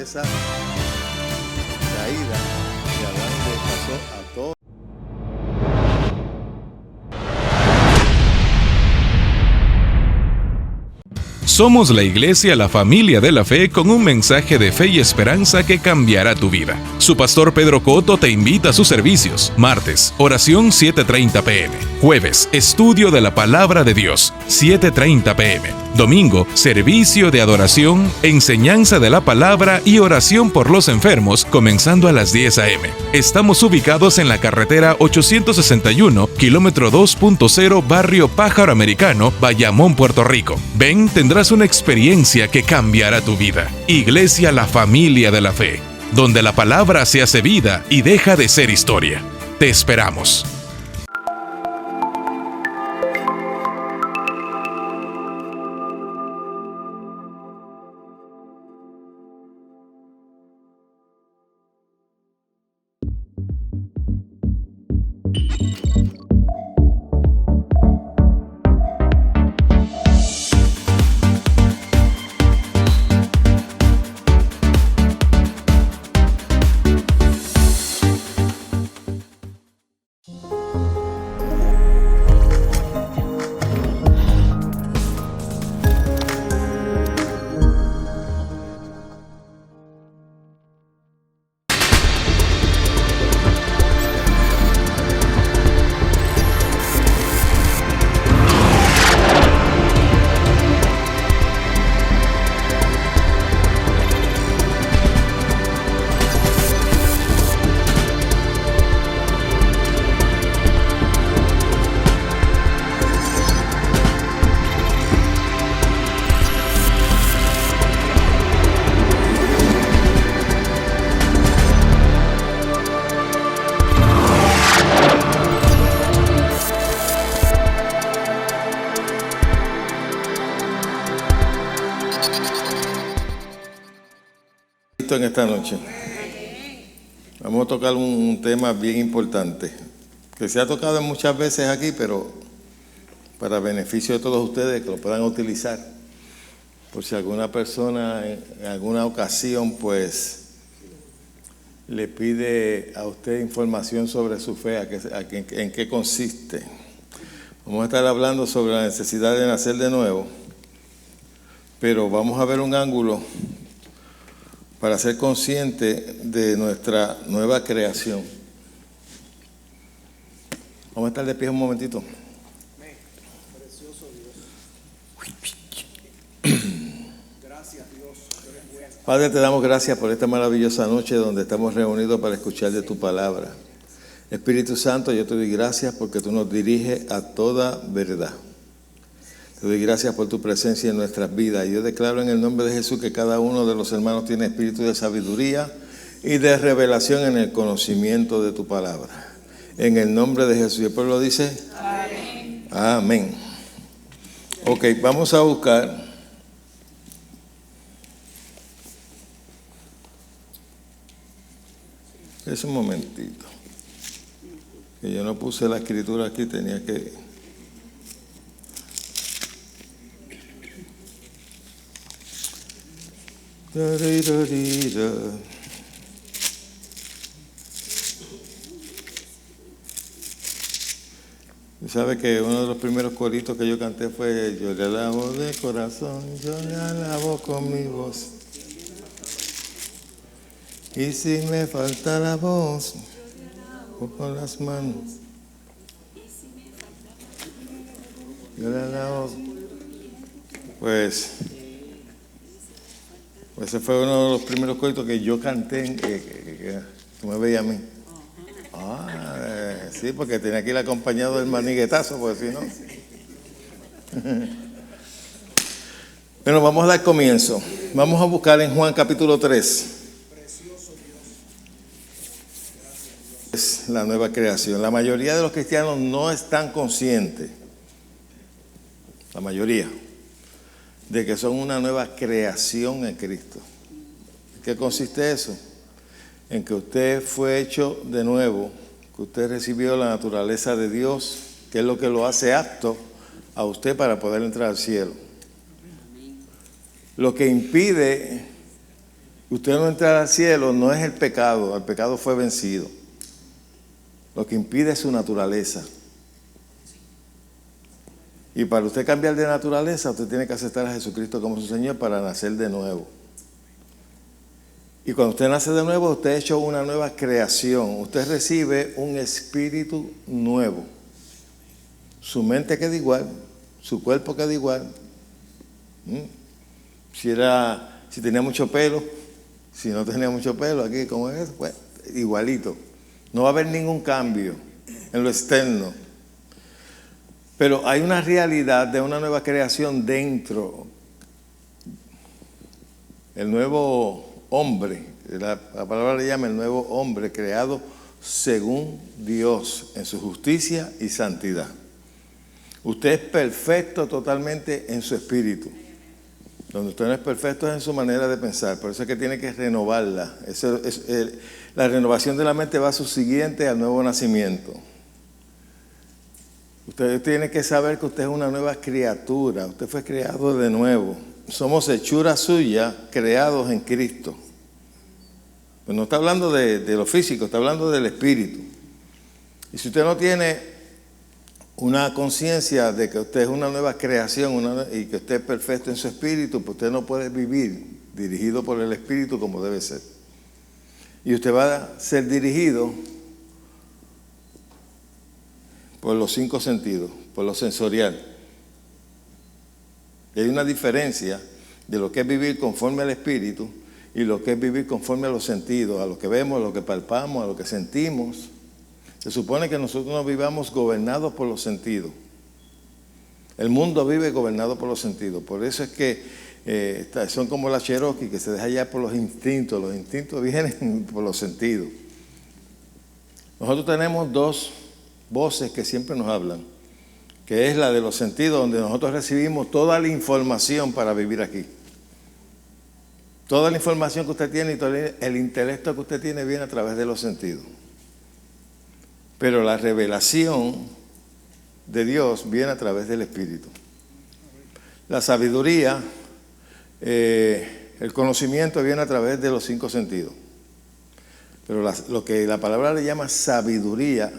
esa caída que Adán le pasó a todos. Somos la Iglesia La Familia de la Fe con un mensaje de fe y esperanza que cambiará tu vida. Su pastor Pedro Coto te invita a sus servicios. Martes, oración 7:30 p.m. Jueves, estudio de la Palabra de Dios, 7:30 p.m. Domingo, servicio de adoración, enseñanza de la palabra y oración por los enfermos, comenzando a las 10 a.m. Estamos ubicados en la carretera 861, kilómetro 2.0, barrio Pájaro Americano, Bayamón, Puerto Rico. Ven, tendrás una experiencia que cambiará tu vida. Iglesia La Familia de la Fe, donde la palabra se hace vida y deja de ser historia. Te esperamos. En esta noche vamos a tocar un tema bien importante que se ha tocado muchas veces aquí, pero para beneficio de todos ustedes, que lo puedan utilizar por si alguna persona en alguna ocasión pues le pide a usted información sobre su fe, en qué consiste. Vamos a estar hablando sobre la necesidad de nacer de nuevo, pero vamos a ver un ángulo para ser consciente de nuestra nueva creación. Vamos a estar de pie un momentito. Precioso Dios. Gracias Dios. Padre, te damos gracias por esta maravillosa noche donde estamos reunidos para escuchar de tu palabra. Espíritu Santo, yo te doy gracias porque tú nos diriges a toda verdad. Te doy gracias por tu presencia en nuestras vidas. Y yo declaro en el nombre de Jesús que cada uno de los hermanos tiene espíritu de sabiduría y de revelación en el conocimiento de tu palabra. En el nombre de Jesús. Y el pueblo dice: amén. Amén. Ok, vamos a buscar. Es un momentito. Que yo no puse la escritura aquí, tenía que... ¿Sabe que uno de los primeros coritos que yo canté fue: yo le alabo de corazón, yo le alabo con mi voz? Y si me falta la voz, con las manos, yo le alabo. Pues ese fue uno de los primeros coritos que yo canté, que me veía a mí. Sí, porque tenía que ir acompañado del maniguetazo, pues si no. Bueno, vamos a dar comienzo. Vamos a buscar en Juan capítulo 3. Es la nueva creación. La mayoría de los cristianos no están conscientes, la mayoría, de que son una nueva creación en Cristo. ¿En qué consiste eso? En que usted fue hecho de nuevo, que usted recibió la naturaleza de Dios, que es lo que lo hace apto a usted para poder entrar al cielo. Lo que impide Usted no entrar al cielo no es el pecado fue vencido. Lo que impide es su naturaleza. Y para usted cambiar de naturaleza, usted tiene que aceptar a Jesucristo como su Señor para nacer de nuevo. Y cuando usted nace de nuevo, usted ha hecho una nueva creación. Usted recibe un espíritu nuevo. Su mente queda igual, su cuerpo queda igual. Si tenía mucho pelo, si no tenía mucho pelo, aquí como es, pues igualito. No va a haber ningún cambio en lo externo. Pero hay una realidad de una nueva creación dentro. El nuevo hombre, la palabra le llama el nuevo hombre creado según Dios en su justicia y santidad. Usted es perfecto totalmente en su espíritu. Donde usted no es perfecto es en su manera de pensar. Por eso es que tiene que renovarla. La renovación de la mente va subsiguiente al nuevo nacimiento. Usted tiene que saber que usted es una nueva criatura. Usted fue creado de nuevo. Somos hechura suya, creados en Cristo. Pues no está hablando de lo físico, está hablando del espíritu. Y si usted no tiene una conciencia de que usted es una nueva creación y que usted es perfecto en su espíritu, pues usted no puede vivir dirigido por el espíritu como debe ser. Y usted va a ser dirigido por los 5 sentidos, por lo sensorial. Y hay una diferencia de lo que es vivir conforme al espíritu y lo que es vivir conforme a los sentidos, a lo que vemos, a lo que palpamos, a lo que sentimos. Se supone que nosotros no vivamos gobernados por los sentidos. El mundo vive gobernado por los sentidos. Por eso es que son como la Cherokee, que se deja llevar por los instintos. Los instintos vienen por los sentidos. Nosotros tenemos 2 voces que siempre nos hablan, que es la de los sentidos, donde nosotros recibimos toda la información para vivir aquí. Toda la información que usted tiene y todo el intelecto que usted tiene viene a través de los sentidos. Pero la revelación de Dios viene a través del Espíritu. La sabiduría, el conocimiento viene a través de los 5 sentidos. Pero lo que la palabra le llama sabiduría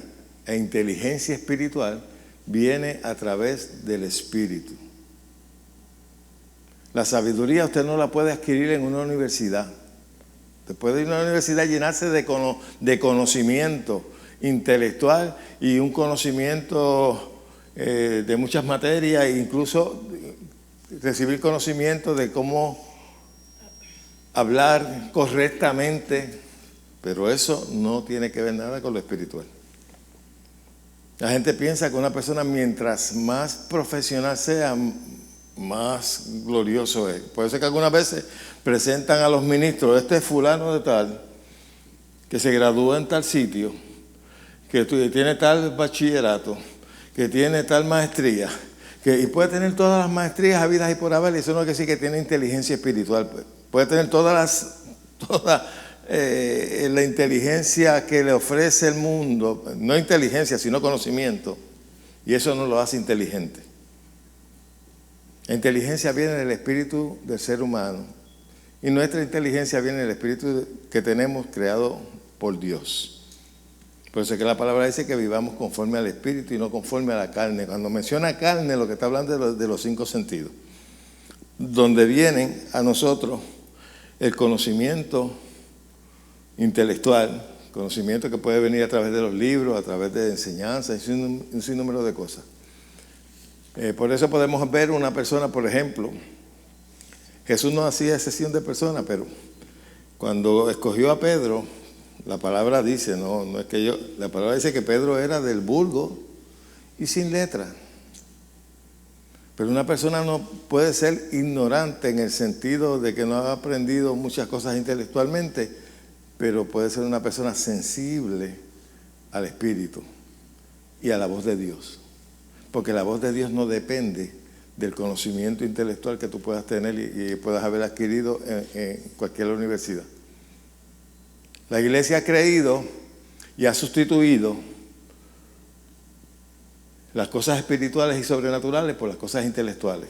e inteligencia espiritual viene a través del Espíritu. La sabiduría usted no la puede adquirir en una universidad. Usted puede ir a una universidad y llenarse de conocimiento intelectual y un conocimiento de muchas materias e incluso recibir conocimiento de cómo hablar correctamente, pero eso no tiene que ver nada con lo espiritual. La gente piensa que una persona mientras más profesional sea, más glorioso es. Por eso es que algunas veces presentan a los ministros, este es fulano de tal, que se graduó en tal sitio, que tiene tal bachillerato, que tiene tal maestría, y puede tener todas las maestrías habidas y por haber, y eso no quiere decir que tiene inteligencia espiritual. Puede tener toda la inteligencia que le ofrece el mundo, no inteligencia, sino conocimiento, y eso no lo hace inteligente. La inteligencia viene del espíritu del ser humano, y nuestra inteligencia viene del espíritu que tenemos creado por Dios. Por eso es que la palabra dice que vivamos conforme al espíritu y no conforme a la carne. Cuando menciona carne, lo que está hablando es de los 5 sentidos, donde vienen a nosotros el conocimiento intelectual, conocimiento que puede venir a través de los libros, a través de enseñanzas y un sinnúmero de cosas. Por eso podemos ver una persona, por ejemplo, Jesús no hacía excepción de personas, pero cuando escogió a Pedro, la palabra dice, no es que la palabra dice que Pedro era del vulgo y sin letra. Pero una persona no puede ser ignorante en el sentido de que no ha aprendido muchas cosas intelectualmente, pero puede ser una persona sensible al Espíritu y a la voz de Dios. Porque la voz de Dios no depende del conocimiento intelectual que tú puedas tener y puedas haber adquirido en cualquier universidad. La iglesia ha creído y ha sustituido las cosas espirituales y sobrenaturales por las cosas intelectuales.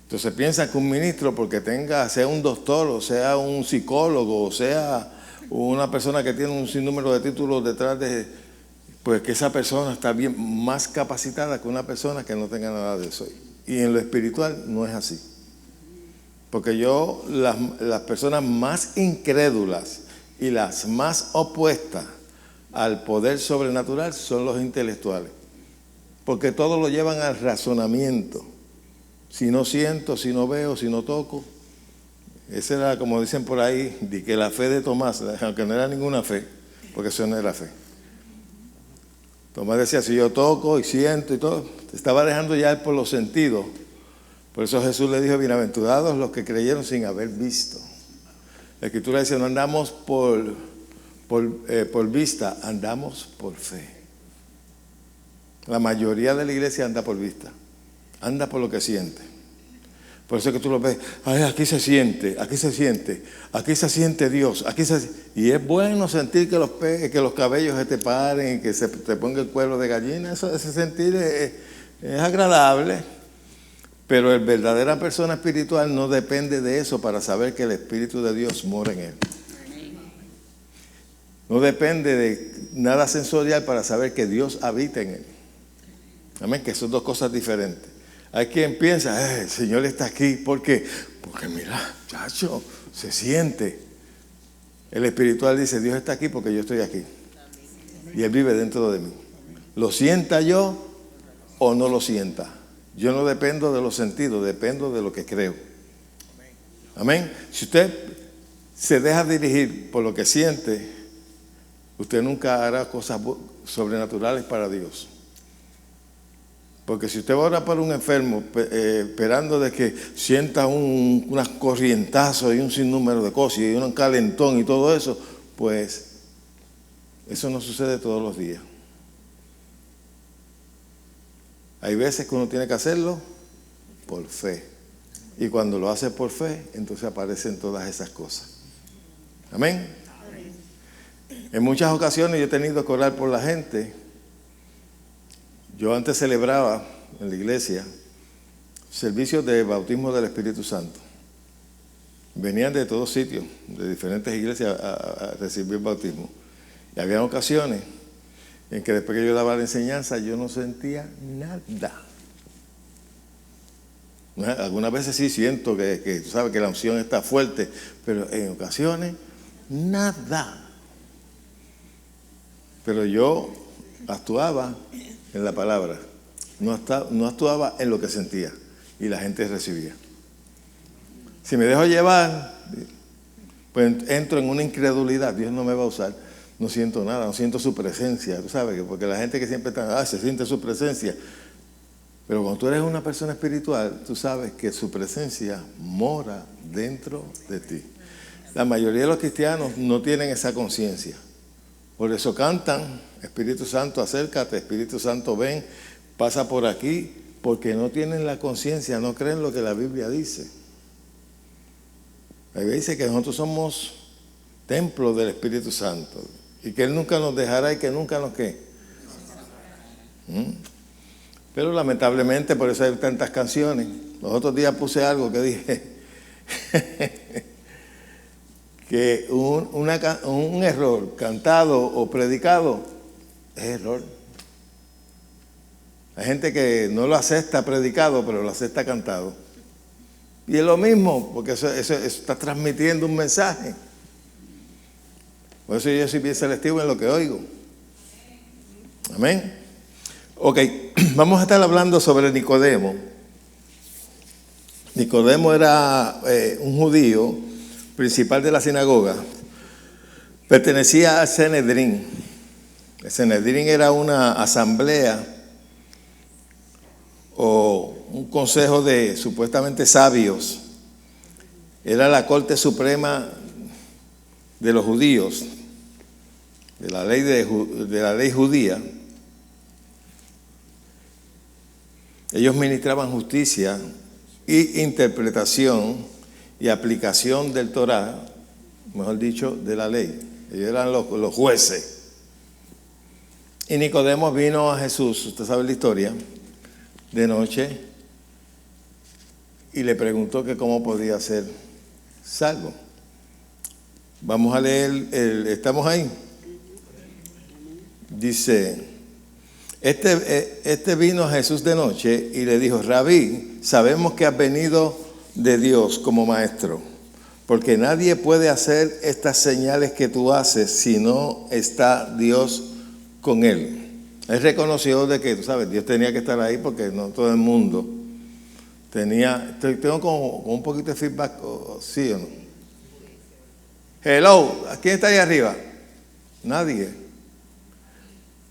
Entonces piensa que un ministro, porque sea un doctor, o sea un psicólogo, o sea una persona que tiene un sinnúmero de títulos detrás de, pues que esa persona está bien más capacitada que una persona que no tenga nada de eso. Y en lo espiritual no es así. Porque las personas más incrédulas y las más opuestas al poder sobrenatural son los intelectuales. Porque todo lo llevan al razonamiento. Si no siento, si no veo, si no toco. Esa era, como dicen por ahí, de que la fe de Tomás, aunque no era ninguna fe, porque eso no era fe. Tomás decía, si yo toco y siento y todo, estaba dejando ya por los sentidos. Por eso Jesús le dijo, bienaventurados los que creyeron sin haber visto. La Escritura dice, no andamos por vista, andamos por fe. La mayoría de la iglesia anda por vista, anda por lo que siente. Por eso es que tú lo ves, ay, aquí se siente Dios, y es bueno sentir que los cabellos se te paren, que se te ponga el cuero de gallina, ese sentir es agradable. Pero el verdadera persona espiritual no depende de eso para saber que el Espíritu de Dios mora en él. No depende de nada sensorial para saber que Dios habita en él. Amén, que son dos cosas diferentes. Hay quien piensa, el Señor está aquí. ¿Por qué? Porque mira, chacho, se siente. El espiritual dice, Dios está aquí porque yo estoy aquí. Y Él vive dentro de mí. Lo sienta yo o no lo sienta. Yo no dependo de los sentidos, dependo de lo que creo. Amén. Si usted se deja dirigir por lo que siente, usted nunca hará cosas sobrenaturales para Dios. Porque si usted va a orar por un enfermo, esperando de que sienta unas corrientazos y un sinnúmero de cosas y un calentón y todo eso, pues eso no sucede todos los días. Hay veces que uno tiene que hacerlo por fe. Y cuando lo hace por fe, entonces aparecen todas esas cosas. Amén. En muchas ocasiones yo he tenido que orar por la gente. Yo antes celebraba en la iglesia servicios de bautismo del Espíritu Santo. Venían de todos sitios, de diferentes iglesias a recibir bautismo. Y había ocasiones en que después que yo daba la enseñanza yo no sentía nada. Algunas veces sí siento que tú sabes que la unción está fuerte, pero en ocasiones nada. Pero yo actuaba en la palabra, no actuaba en lo que sentía y la gente recibía. Si me dejo llevar, pues entro en una incredulidad. Dios no me va a usar. No siento nada, no siento su presencia, tú sabes, porque la gente que siempre está, se siente su presencia. Pero cuando tú eres una persona espiritual, tú sabes que su presencia mora dentro de ti. La mayoría de los cristianos no tienen esa conciencia. Por eso cantan, Espíritu Santo, acércate, Espíritu Santo, ven, pasa por aquí, porque no tienen la conciencia, no creen lo que la Biblia dice. La Biblia dice que nosotros somos templo del Espíritu Santo y que Él nunca nos dejará y que nunca nos ¿qué? Pero lamentablemente por eso hay tantas canciones. Los otros días puse algo que dije que un error cantado o predicado es error. Hay gente que no lo acepta predicado, pero lo acepta cantado. Y es lo mismo, porque eso está transmitiendo un mensaje. Por eso yo soy bien selectivo en lo que oigo. Amén. Ok, vamos a estar hablando sobre Nicodemo. Nicodemo era un judío principal de la sinagoga. Pertenecía al Sanedrín. El Sanedrín era una asamblea o un consejo de supuestamente sabios. Era la corte suprema de los judíos, de la ley judía. Ellos ministraban justicia y interpretación y aplicación del Torá, mejor dicho, de la ley. Ellos eran los jueces. Y Nicodemo vino a Jesús, usted sabe la historia, de noche, y le preguntó que cómo podía ser salvo. Vamos a leer, ¿estamos ahí? Dice, este vino a Jesús de noche y le dijo: Rabí, sabemos que has venido de Dios como maestro, porque nadie puede hacer estas señales que tú haces si no está Dios con él. Él reconoció de que, tú sabes, Dios tenía que estar ahí porque no todo el mundo tenía. Tengo como un poquito de feedback, ¿sí o no? Hello, ¿quién está ahí arriba? Nadie.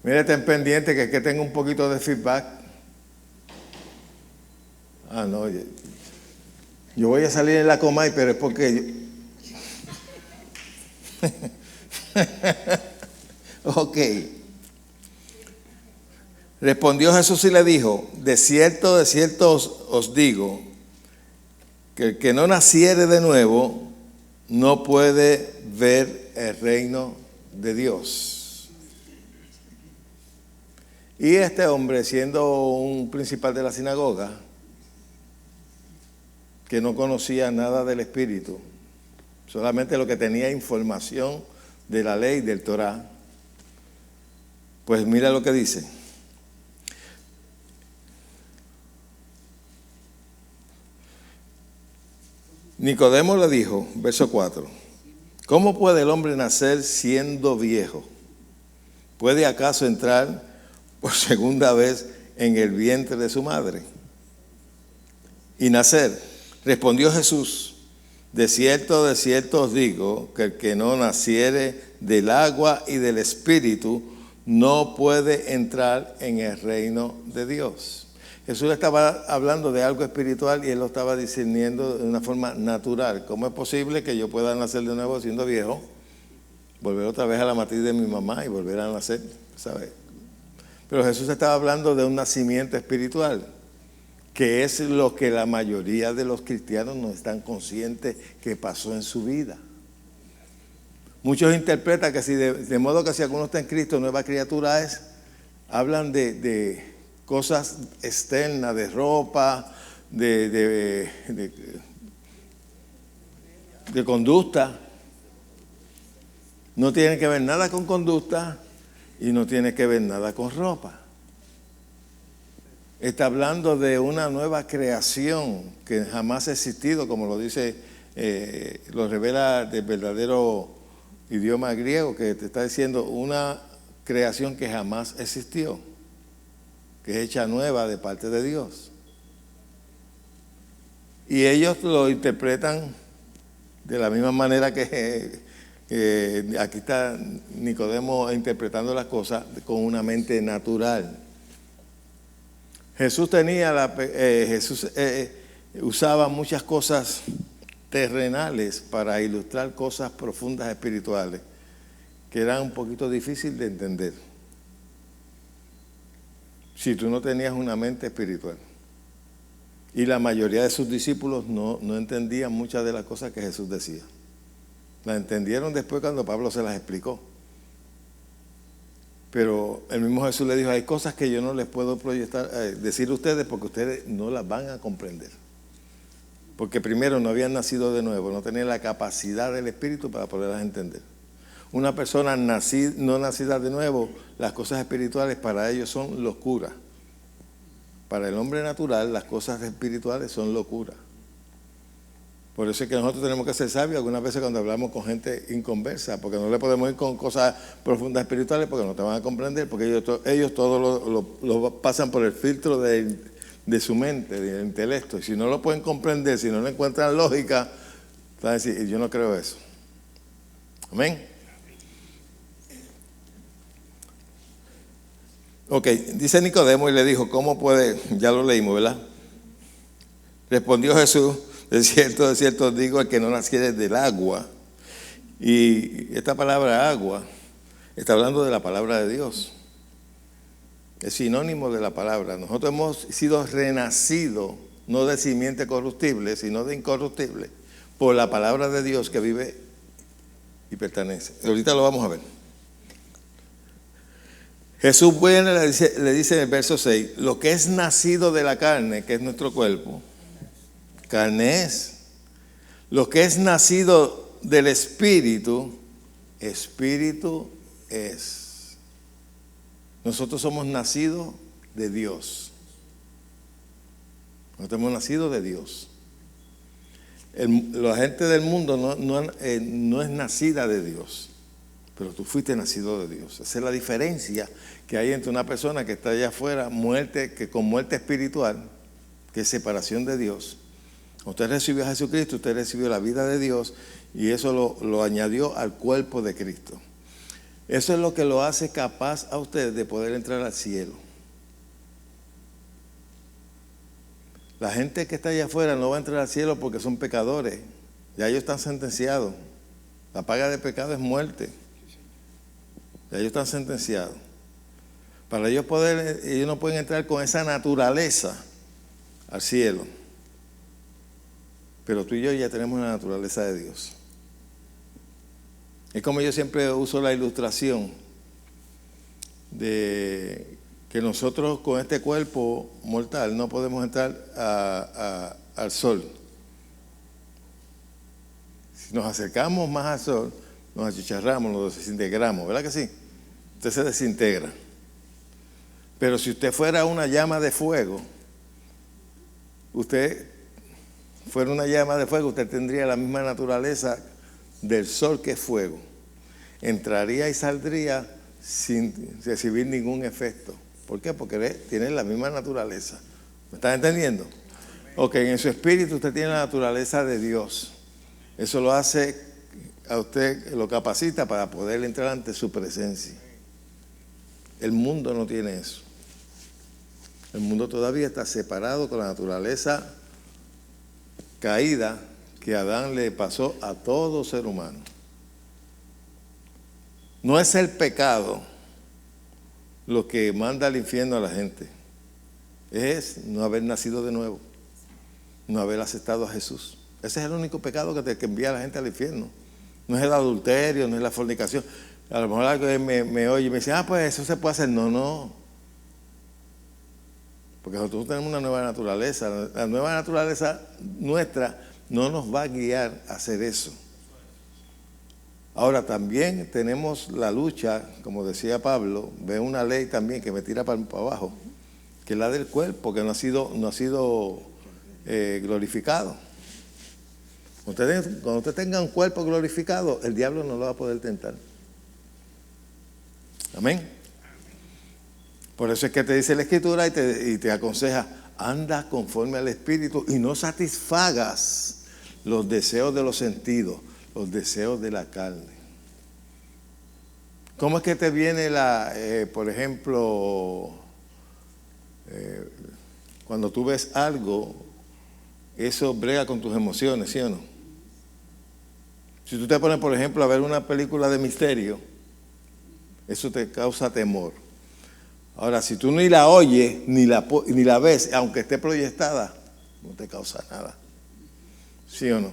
Mire, estén pendiente que tengo un poquito de feedback. No, yo voy a salir en la Comay, pero es porque ok. Respondió Jesús y le dijo: de cierto os digo, que el que no naciere de nuevo no puede ver el reino de Dios. Y este hombre, siendo un principal de la sinagoga, que no conocía nada del Espíritu, solamente lo que tenía información de la ley del Torá, pues mira lo que dice. Nicodemo le dijo, verso 4, ¿cómo puede el hombre nacer siendo viejo? ¿Puede acaso entrar por segunda vez en el vientre de su madre y nacer? Respondió Jesús: de cierto os digo, que el que no naciere del agua y del Espíritu no puede entrar en el reino de Dios. Jesús estaba hablando de algo espiritual y él lo estaba discerniendo de una forma natural. ¿Cómo es posible que yo pueda nacer de nuevo siendo viejo? Volver otra vez a la matriz de mi mamá y volver a nacer, ¿sabes? Pero Jesús estaba hablando de un nacimiento espiritual, que es lo que la mayoría de los cristianos no están conscientes que pasó en su vida. Muchos interpretan que si de modo que si alguno está en Cristo, nueva criatura es, hablan de cosas externas, de ropa, de conducta. No tiene que ver nada con conducta y no tiene que ver nada con ropa. Está hablando de una nueva creación que jamás ha existido, como lo dice, lo revela del verdadero idioma griego, que te está diciendo una creación que jamás existió, que es hecha nueva de parte de Dios. Y ellos lo interpretan de la misma manera que aquí está Nicodemo interpretando las cosas con una mente natural. Jesús usaba muchas cosas terrenales para ilustrar cosas profundas espirituales que eran un poquito difíciles de entender si tú no tenías una mente espiritual. Y la mayoría de sus discípulos no entendían muchas de las cosas que Jesús decía. Las entendieron después cuando Pablo se las explicó. Pero el mismo Jesús le dijo: hay cosas que yo no les puedo decir a ustedes porque ustedes no las van a comprender. Porque primero no habían nacido de nuevo, no tenían la capacidad del Espíritu para poderlas entender. Una persona no nacida de nuevo, las cosas espirituales para ellos son locura. Para el hombre natural, las cosas espirituales son locura. Por eso es que nosotros tenemos que ser sabios algunas veces cuando hablamos con gente inconversa, porque no le podemos ir con cosas profundas espirituales porque no te van a comprender, porque ellos todo lo pasan por el filtro de su mente, del intelecto. Y si no lo pueden comprender, si no le encuentran lógica, van a decir: yo no creo eso. Amén. Ok, dice Nicodemo y le dijo: ¿cómo puede? Ya lo leímos, ¿verdad? Respondió Jesús: de cierto os digo, el que no naciere del agua. Y esta palabra agua está hablando de la palabra de Dios. Es sinónimo de la palabra. Nosotros hemos sido renacidos, no de simiente corruptible, sino de incorruptible, por la palabra de Dios que vive y pertenece. Ahorita lo vamos a ver. Jesús le dice en el verso 6, lo que es nacido de la carne, que es nuestro cuerpo, carne es. Lo que es nacido del Espíritu, Espíritu es. Nosotros somos nacidos de Dios. Nosotros hemos nacido de Dios. La gente del mundo no es nacida de Dios, pero tú fuiste nacido de Dios. Esa es la diferencia que hay entre una persona que está allá afuera, que con muerte espiritual, que es separación de Dios. Usted recibió a Jesucristo, usted recibió la vida de Dios y eso lo añadió al cuerpo de Cristo. Eso es lo que lo hace capaz a usted de poder entrar al cielo. La gente que está allá afuera no va a entrar al cielo porque son pecadores. Ya ellos están sentenciados. La paga de pecado es muerte. Ya ellos están sentenciados. Para ellos no pueden entrar con esa naturaleza al cielo. Pero tú y yo ya tenemos la naturaleza de Dios. Es como yo siempre uso la ilustración de que nosotros con este cuerpo mortal no podemos entrar al sol. Si nos acercamos más al sol, nos achicharramos, nos desintegramos, ¿verdad que sí? Usted se desintegra. Pero si usted fuera una llama de fuego, usted tendría la misma naturaleza del sol que es fuego. Entraría y saldría sin recibir ningún efecto. ¿Por qué? Porque tiene la misma naturaleza. ¿Me estás entendiendo? Ok, en su espíritu usted tiene la naturaleza de Dios. Eso lo hace a usted, lo capacita para poder entrar ante su presencia. El mundo no tiene eso. El mundo todavía está separado con la naturaleza caída que Adán le pasó a todo ser humano. No es el pecado lo que manda al infierno a la gente, es no haber nacido de nuevo, no haber aceptado a Jesús. Ese es el único pecado que envía a la gente al infierno. No es el adulterio, no es la fornicación. A lo mejor alguien me oye y me dice, pues eso se puede hacer. No. Porque nosotros tenemos una nueva naturaleza. La nueva naturaleza nuestra no nos va a guiar a hacer eso. Ahora también tenemos la lucha, como decía Pablo, ve una ley también que me tira para abajo, que es la del cuerpo, que no ha sido glorificado. Cuando usted tenga un cuerpo glorificado, el diablo no lo va a poder tentar. Amén. Por eso es que te dice la Escritura y te aconseja, anda conforme al Espíritu y no satisfagas los deseos de los sentidos, los deseos de la carne. ¿Cómo es que te viene por ejemplo, cuando tú ves algo, eso brega con tus emociones, ¿sí o no? Si tú te pones, por ejemplo, a ver una película de misterio, eso te causa temor. Ahora, si tú ni la oyes, ni la ves, aunque esté proyectada, no te causa nada. ¿Sí o no?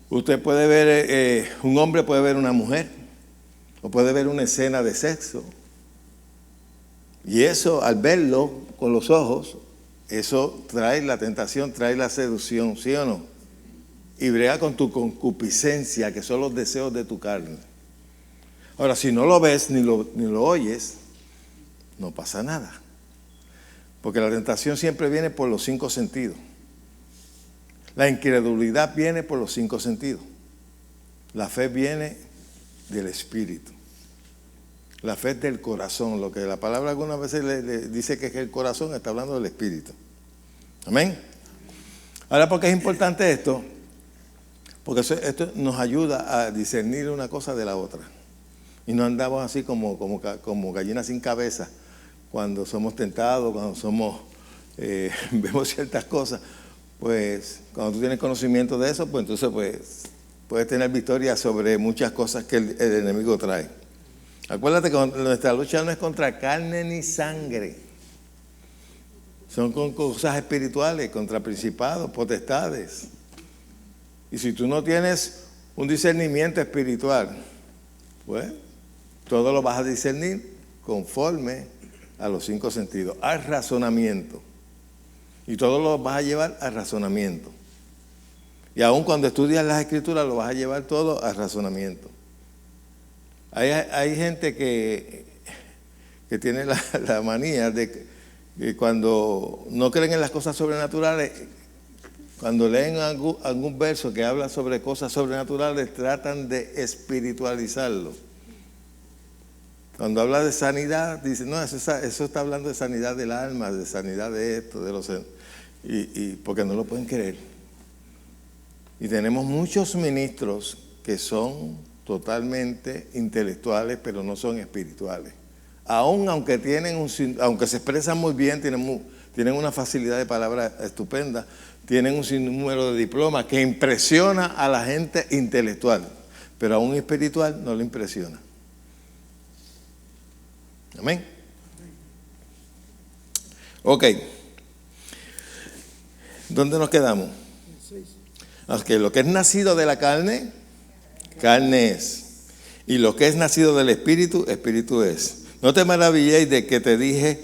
Usted puede ver, un hombre puede ver una mujer, o puede ver una escena de sexo. Y eso, al verlo con los ojos, eso trae la tentación, trae la seducción, ¿sí o no? Y brega con tu concupiscencia, que son los deseos de tu carne. Ahora, si no lo ves ni lo oyes, no pasa nada. Porque la tentación siempre viene por los 5 sentidos. La incredulidad viene por los 5 sentidos. La fe viene del Espíritu. La fe es del corazón. Lo que la palabra algunas veces le dice que es el corazón, está hablando del Espíritu. Amén. Ahora, ¿por qué es importante esto? Porque esto nos ayuda a discernir una cosa de la otra. Y no andamos así como gallinas sin cabeza cuando somos tentados, cuando vemos ciertas cosas. Pues cuando tú tienes conocimiento de eso, pues entonces puedes tener victoria sobre muchas cosas que el enemigo trae. Acuérdate que nuestra lucha no es contra carne ni sangre. Son con cosas espirituales, contra principados, potestades. Y si tú no tienes un discernimiento espiritual, pues todo lo vas a discernir conforme a los 5 sentidos, al razonamiento. Y todo lo vas a llevar al razonamiento. Y aun cuando estudias las Escrituras, lo vas a llevar todo al razonamiento. Hay gente que tiene la manía de que cuando no creen en las cosas sobrenaturales, cuando leen algún verso que habla sobre cosas sobrenaturales, tratan de espiritualizarlo. Cuando habla de sanidad, dicen, no, eso está hablando de sanidad del alma, de sanidad de esto, de los... Y porque no lo pueden creer. Y tenemos muchos ministros que son totalmente intelectuales, pero no son espirituales. Aunque se expresan muy bien, tienen una facilidad de palabra estupenda, tienen un sinnúmero de diplomas que impresiona a la gente intelectual, pero a un espiritual no le impresiona. Amén. Ok. ¿Dónde nos quedamos? Ok, lo que es nacido de la carne, carne es. Y lo que es nacido del espíritu, espíritu es. No te maravilléis de que te dije,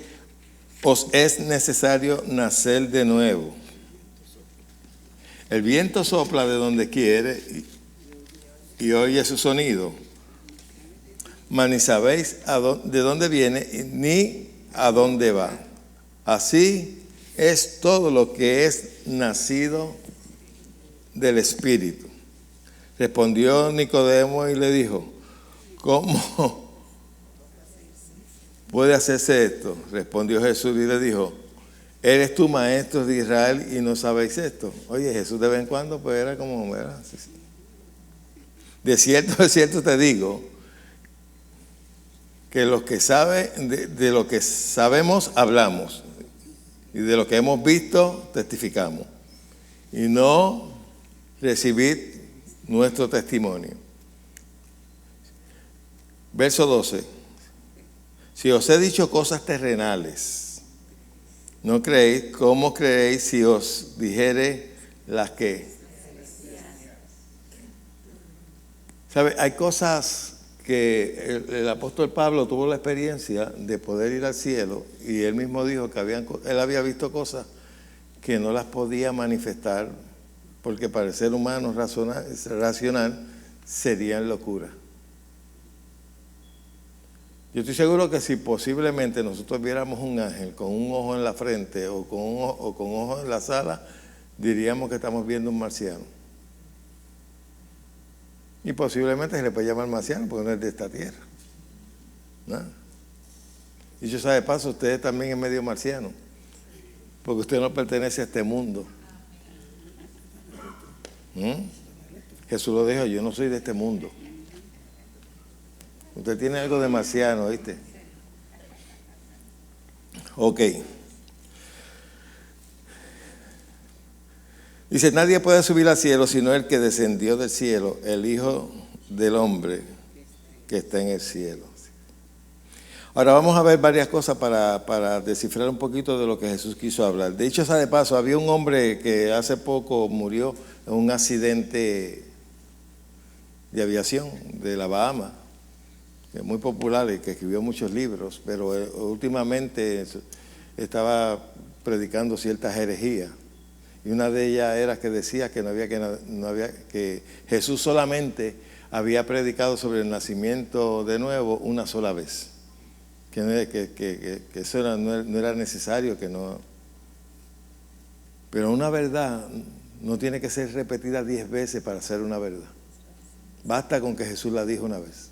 os es necesario nacer de nuevo. El viento sopla de donde quiere y oye su sonido. Mas ni sabéis de dónde viene ni a dónde va. Así es todo lo que es nacido del Espíritu. Respondió Nicodemo y le dijo, ¿cómo puede hacerse esto? Respondió Jesús y le dijo, ¿eres tú maestro de Israel y no sabéis esto? Oye, Jesús de vez en cuando pues era como, ¿verdad? De cierto te digo, que los que saben, de lo que sabemos hablamos, y de lo que hemos visto testificamos, y no recibid nuestro testimonio. Verso 12. Si os he dicho cosas terrenales, no creéis, ¿cómo creéis si os dijere las que? ¿Sabe? Hay cosas que el apóstol Pablo tuvo la experiencia de poder ir al cielo y él mismo dijo que él había visto cosas que no las podía manifestar porque para el ser humano racional serían locura. Yo estoy seguro que si posiblemente nosotros viéramos un ángel con un ojo en la frente o con un ojo en la sala, diríamos que estamos viendo un marciano. Y posiblemente se le puede llamar marciano porque no es de esta tierra. ¿No? Y yo sabe de paso, usted también es medio marciano, porque usted no pertenece a este mundo. Jesús lo dijo, yo no soy de este mundo. Usted tiene algo de marciano, ¿viste? Ok. Dice, nadie puede subir al cielo sino el que descendió del cielo, el Hijo del Hombre que está en el cielo. Ahora vamos a ver varias cosas para descifrar un poquito de lo que Jesús quiso hablar. De hecho, de paso, había un hombre que hace poco murió en un accidente de aviación de la Bahama, que es muy popular y que escribió muchos libros, pero últimamente estaba predicando ciertas herejías. Y una de ellas era que decía que Jesús solamente había predicado sobre el nacimiento de nuevo una sola vez. Que eso no era necesario, que no. Pero una verdad no tiene que ser repetida 10 veces para ser una verdad. Basta con que Jesús la dijo una vez.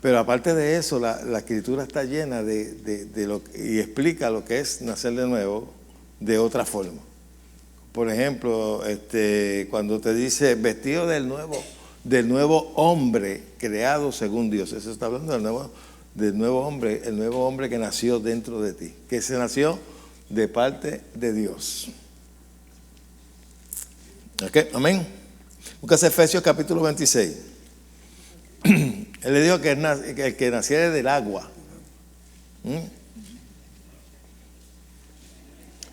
Pero aparte de eso, la Escritura está llena y explica lo que es nacer de nuevo de otra forma. Por ejemplo, cuando te dice vestido del nuevo hombre creado según Dios, eso está hablando del nuevo hombre, el nuevo hombre que nació dentro de ti, que se nació de parte de Dios. ¿Ok? Amén. Busca Efesios capítulo 26. Él le dijo que el que naciera del agua.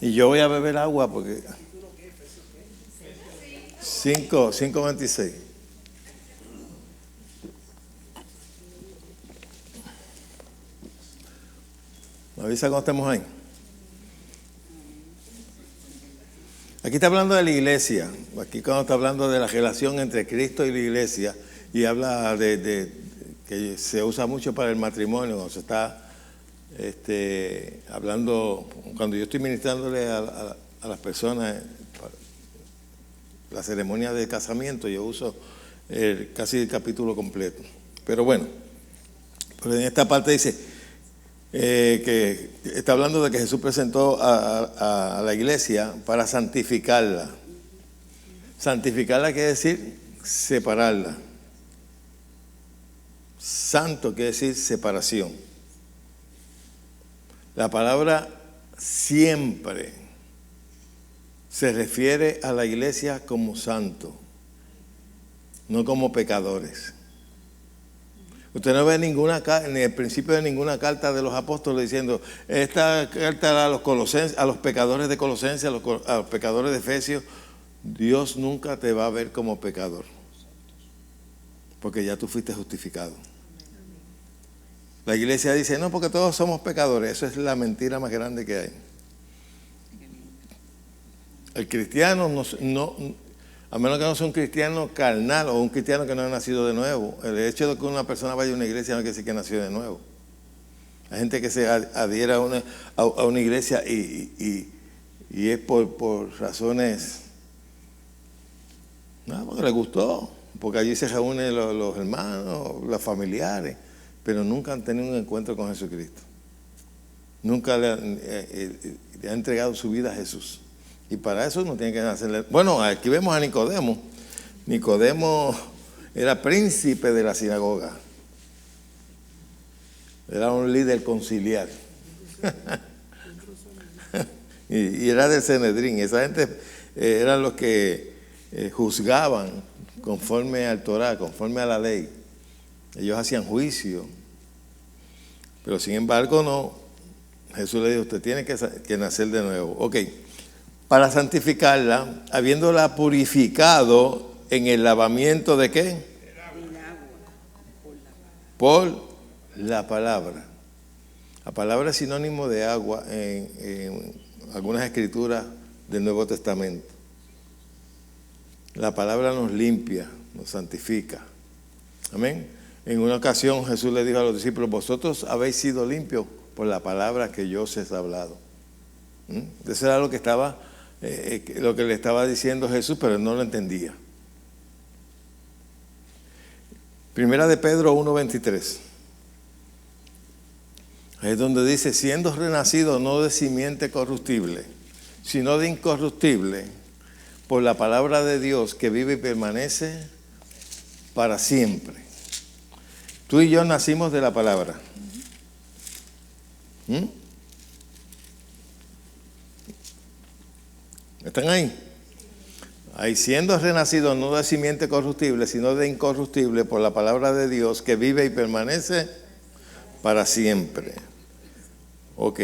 Y yo voy a beber agua porque 5:26. ¿Me avisa cuando estemos ahí? Aquí está hablando de la iglesia. Aquí cuando está hablando de la relación entre Cristo y la iglesia, y habla de que se usa mucho para el matrimonio, cuando se está hablando, cuando yo estoy ministrándole a las personas la ceremonia de casamiento, yo uso casi el capítulo completo. Pero bueno, pero en esta parte dice que está hablando de que Jesús presentó a la iglesia para santificarla. Santificarla quiere decir separarla. Santo quiere decir separación. La palabra siempre se refiere a la iglesia como santo, no como pecadores. Usted no ve ninguna, ni el principio de ninguna carta de los apóstoles diciendo, esta carta a los colosenses, a los pecadores de Colosenses, a los pecadores de Efesios. Dios nunca te va a ver como pecador, porque ya tú fuiste justificado. La iglesia dice, no, porque todos somos pecadores. Eso es la mentira más grande que hay. El cristiano a menos que no sea un cristiano carnal o un cristiano que no ha nacido de nuevo. El hecho de que una persona vaya a una iglesia no quiere decir que nació de nuevo. Hay gente que se adhiere a una iglesia y es por razones, no, porque le gustó, porque allí se reúnen los hermanos, los familiares, pero nunca han tenido un encuentro con Jesucristo. Nunca le ha entregado su vida a Jesús. Y para eso uno tiene que hacerle. Bueno, aquí vemos a Nicodemo. Nicodemo era príncipe de la sinagoga. Era un líder conciliar. y era del Sanedrín. Esa gente eran los que juzgaban conforme al Torá, conforme a la ley. Ellos hacían juicio. Pero sin embargo no. Jesús le dijo, usted tiene que nacer de nuevo. Ok. Para santificarla, habiéndola purificado en el lavamiento ¿de qué? Por la palabra. La palabra es sinónimo de agua en algunas escrituras del Nuevo Testamento. La palabra nos limpia, nos santifica. Amén. En una ocasión Jesús le dijo a los discípulos, vosotros habéis sido limpios por la palabra que yo os he hablado. Eso era lo que le estaba diciendo Jesús, pero no lo entendía. Primera de Pedro 1:23. Es donde dice, siendo renacido no de simiente corruptible, sino de incorruptible, por la palabra de Dios que vive y permanece para siempre. Tú y yo nacimos de la palabra. ¿Están ahí? Ahí siendo renacido no de simiente corruptible, sino de incorruptible por la palabra de Dios que vive y permanece para siempre. Ok.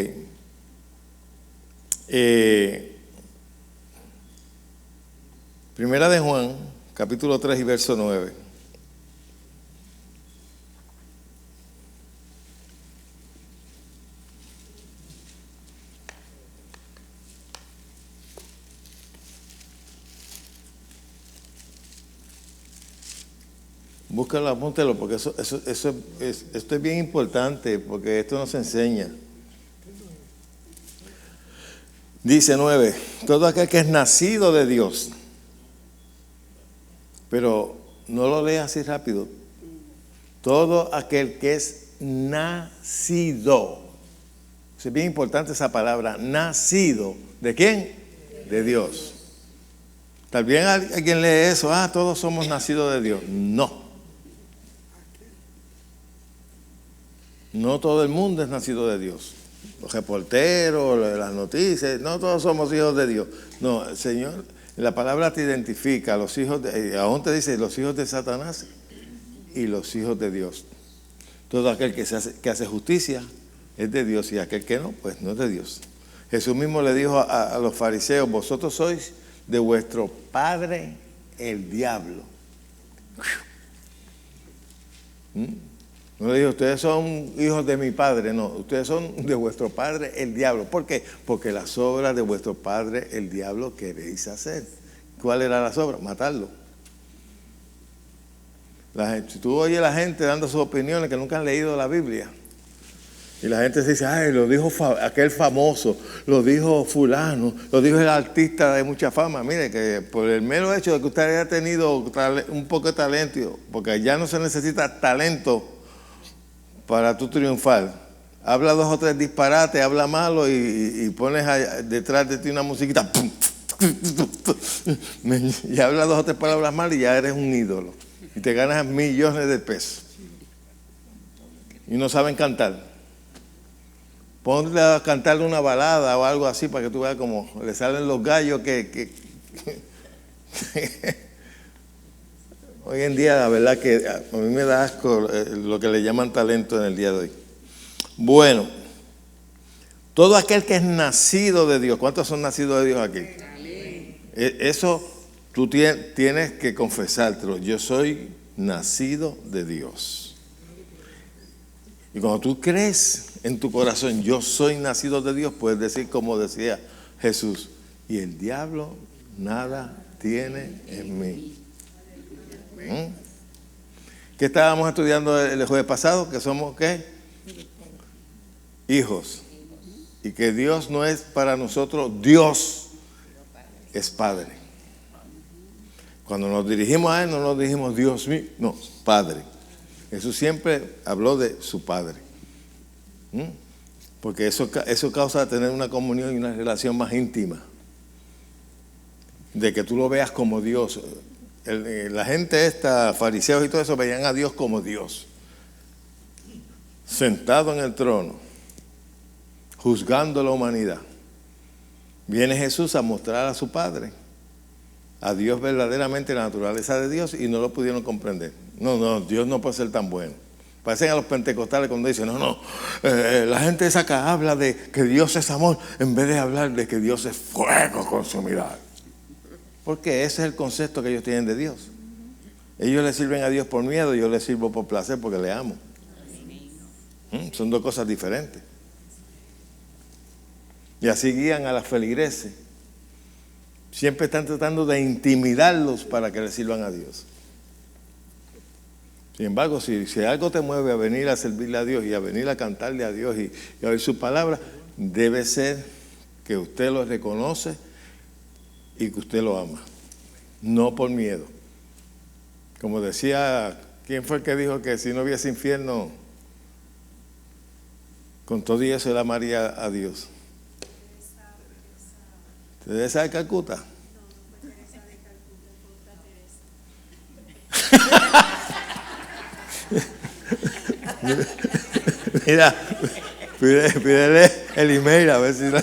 Primera de Juan, capítulo 3 y verso 9. Búscalo, apúntelo, porque esto es bien importante, porque esto nos enseña. Dice 9, todo aquel que es nacido de Dios, pero no lo leas así rápido, todo aquel que es nacido, es bien importante esa palabra, nacido, ¿de quién? De Dios. Tal vez alguien lee eso, todos somos nacidos de Dios. No todo el mundo es nacido de Dios. Los reporteros, las noticias, no todos somos hijos de Dios. No, el Señor, la palabra te identifica, los hijos aún te dice los hijos de Satanás y los hijos de Dios. Todo aquel que hace justicia es de Dios y aquel que no, pues no es de Dios. Jesús mismo le dijo a los fariseos, vosotros sois de vuestro padre el diablo. No le dijo, ustedes son hijos de mi padre, no, ustedes son de vuestro padre el diablo. ¿Por qué? Porque las obras de vuestro padre el diablo queréis hacer. ¿Cuál era las obras? Matarlo. Si tú oyes a la gente dando sus opiniones que nunca han leído la Biblia, y la gente se dice, ay, lo dijo aquel famoso, lo dijo fulano, lo dijo el artista de mucha fama. Mire, que por el mero hecho de que usted haya tenido un poco de talento, porque ya no se necesita talento para tú triunfar. Habla 2 o 3 disparates, habla malo y pones detrás de ti una musiquita. Y habla 2 o 3 palabras mal y ya eres un ídolo. Y te ganas millones de pesos. Y no saben cantar. Ponle a cantarle una balada o algo así para que tú veas cómo le salen los gallos que hoy en día la verdad que a mí me da asco lo que le llaman talento en el día de hoy. Bueno, todo aquel que es nacido de Dios, ¿cuántos son nacidos de Dios aquí? Eso tú tienes que confesártelo. Yo soy nacido de Dios. Y cuando tú crees en tu corazón, yo soy nacido de Dios, puedes decir como decía Jesús, y el diablo nada tiene en mí. ¿Qué estábamos estudiando el jueves pasado? Que somos, ¿qué? Hijos. Y que Dios no es para nosotros, Dios es Padre. Cuando nos dirigimos a Él, no nos dirigimos Dios mío, no, Padre. Jesús siempre habló de su Padre. Porque eso causa tener una comunión y una relación más íntima. De que tú lo veas como Dios. La gente esta, fariseos y todo eso, veían a Dios como Dios. Sentado en el trono, juzgando la humanidad. Viene Jesús a mostrar a su Padre, a Dios verdaderamente, la naturaleza de Dios, y no lo pudieron comprender. No, Dios no puede ser tan bueno. Parecen a los pentecostales cuando dicen, la gente esa que habla de que Dios es amor, en vez de hablar de que Dios es fuego consumidor. Porque ese es el concepto que ellos tienen de Dios. Ellos le sirven a Dios por miedo, yo le sirvo por placer porque le amo. Son 2 cosas diferentes. Y así guían a las feligreses. Siempre están tratando de intimidarlos para que le sirvan a Dios. Sin embargo, si algo te mueve a venir a servirle a Dios y a venir a cantarle a Dios y a oír su palabra, debe ser que usted lo reconoce y que usted lo ama. No por miedo. Como decía, ¿quién fue el que dijo que si no hubiese infierno, con todo y eso él amaría a Dios? ¿Teresa de Calcuta? No, fue Teresa de Calcuta, fue Teresa. Mira, pídele el email a ver si no.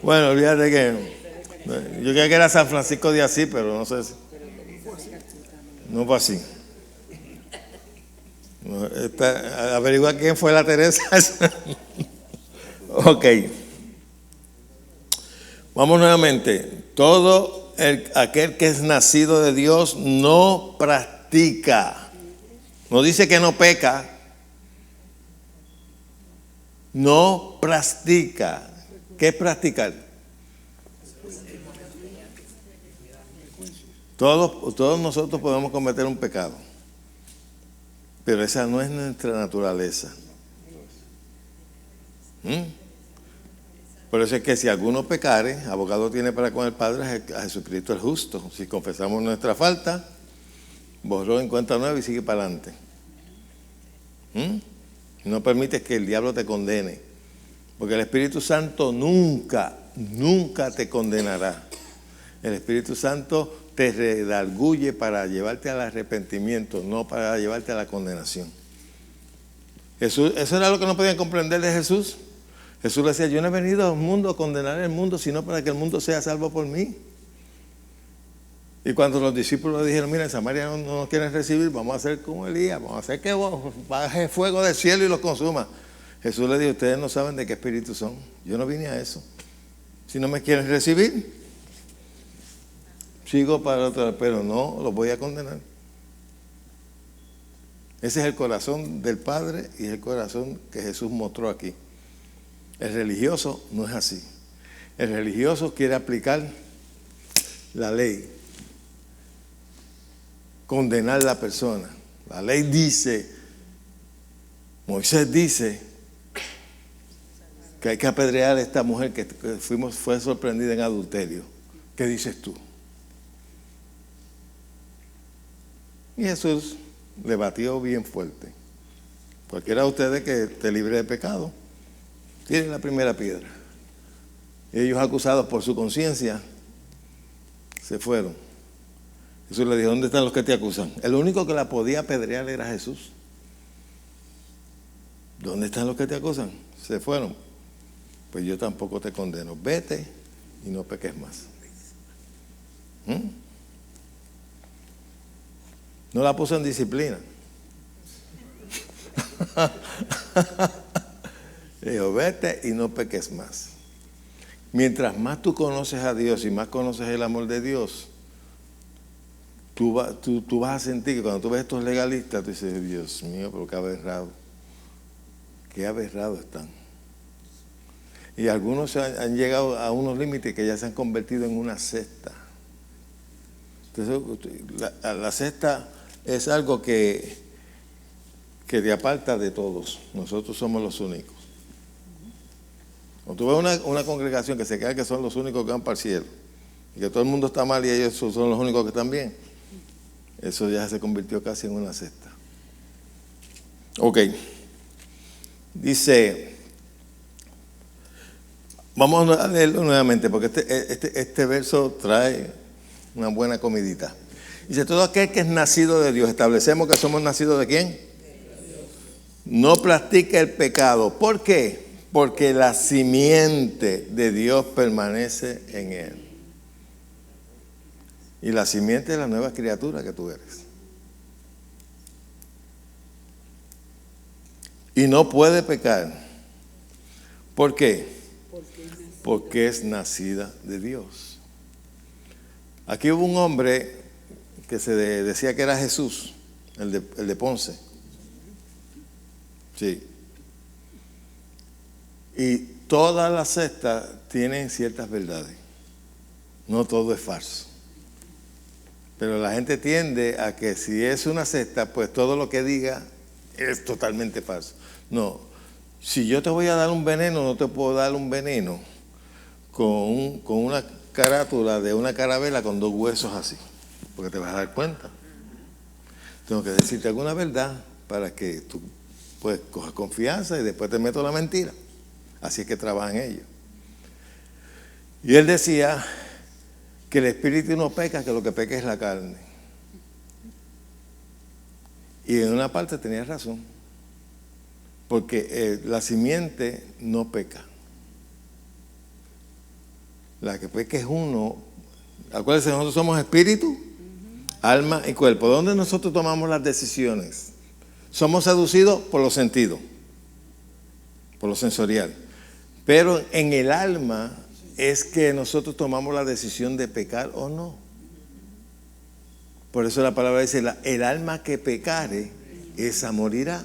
Bueno, olvídate que yo creía que era San Francisco de Asís, pero no sé si. No fue así. Averigua quién fue la Teresa. Ok. Vamos nuevamente. Todo aquel que es nacido de Dios no practica. No dice que no peca. No practica. ¿Qué es practicar? Todos nosotros podemos cometer un pecado. Pero esa no es nuestra naturaleza. Por eso es que si alguno pecare, abogado tiene para con el Padre a Jesucristo el justo. Si confesamos nuestra falta, borró en cuenta nueva y sigue para adelante. No permites que el diablo te condene. Porque el Espíritu Santo nunca te condenará. El Espíritu Santo te redarguye para llevarte al arrepentimiento, no para llevarte a la condenación. Jesús, eso era lo que no podían comprender de Jesús. Jesús le decía, yo no he venido al mundo a condenar el mundo, sino para que el mundo sea salvo por mí. Y cuando los discípulos le dijeron, mira, en Samaria no nos quieren recibir, vamos a hacer como Elías, vamos a hacer que baje fuego del cielo y los consuma. Jesús le dijo, ustedes no saben de qué espíritu son. Yo no vine a eso. Si no me quieren recibir, sigo para otro, pero no los voy a condenar. Ese es el corazón del Padre y es el corazón que Jesús mostró aquí. El religioso no es así. El religioso quiere aplicar la ley, condenar a la persona. La ley dice, Moisés dice que hay que apedrear a esta mujer que fue sorprendida en adulterio. ¿Qué dices tú? Y Jesús le batió bien fuerte. Cualquiera de ustedes que esté libre de pecado, tiene la primera piedra. Ellos, acusados por su conciencia, se fueron. Jesús le dijo, ¿dónde están los que te acusan? El único que la podía apedrear era Jesús. ¿Dónde están los que te acusan? Se fueron. Pues yo tampoco te condeno. Vete y no peques más. No la puso en disciplina. Dijo, vete y no peques más. Mientras más tú conoces a Dios y más conoces el amor de Dios, tú vas a sentir que cuando tú ves estos legalistas, tú dices, Dios mío, pero qué aberrados están. Y algunos han llegado a unos límites que ya se han convertido en una secta. Entonces, la secta es algo que te aparta de todos. Nosotros somos los únicos. Cuando tú ves una congregación que se cree que son los únicos que van para el cielo y que todo el mundo está mal y ellos son los únicos que están bien, eso ya se convirtió casi en una secta. Ok. Dice, vamos a leerlo nuevamente porque este verso trae una buena comidita. Dice, todo aquel que es nacido de Dios, establecemos que somos nacidos ¿de quién? No practica el pecado. ¿Por qué? Porque la simiente de Dios permanece en él. Y la simiente es la nueva criatura que tú eres. Y no puede pecar. ¿Por qué? Porque es nacida de Dios. Aquí hubo un hombre que se decía que era Jesús, el de Ponce. Sí. Y todas las sectas tienen ciertas verdades. No todo es falso. Pero la gente tiende a que si es una secta, pues todo lo que diga es totalmente falso. No. Si yo te voy a dar un veneno, no te puedo dar un veneno con una carátula de una carabela con 2 huesos así. Porque te vas a dar cuenta. Tengo que decirte alguna verdad para que tú pues cojas confianza y después te meto la mentira. Así es que trabajan ellos. Y él decía que el espíritu no peca, que lo que peca es la carne. Y en una parte tenía razón. Porque la simiente no peca. La que peca es uno. Acuérdense, nosotros somos espíritu, alma y cuerpo. ¿Dónde nosotros tomamos las decisiones? Somos seducidos por los sentidos, por lo sensorial. Pero en el alma es que nosotros tomamos la decisión de pecar o no. Por eso la palabra dice, el alma que pecare, esa morirá.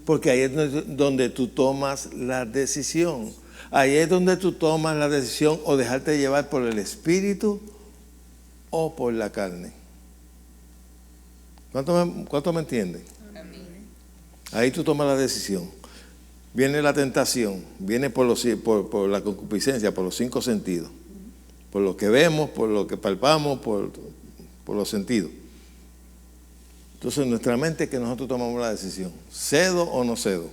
Porque ahí es donde tú tomas la decisión. Ahí es donde tú tomas la decisión o dejarte llevar por el espíritu o por la carne. ¿Cuánto me entienden? Ahí tú tomas la decisión. Viene la tentación, viene por la concupiscencia, por los 5 sentidos. Por lo que vemos, por lo que palpamos, por los sentidos. Entonces nuestra mente es que nosotros tomamos la decisión. ¿Cedo o no cedo?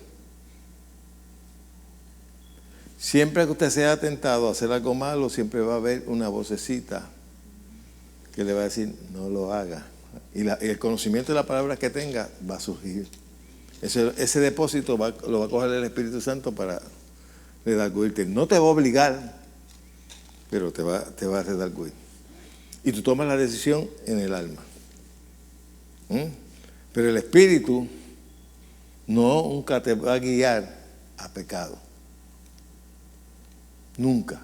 Siempre que usted sea tentado a hacer algo malo, siempre va a haber una vocecita que le va a decir, no lo haga. Y el conocimiento de la palabra que tenga va a surgir. Ese depósito lo va a coger el Espíritu Santo para redarguirte. No te va a obligar, pero te va a redarguir. Y tú tomas la decisión en el alma. Pero el Espíritu nunca te va a guiar a pecado. Nunca.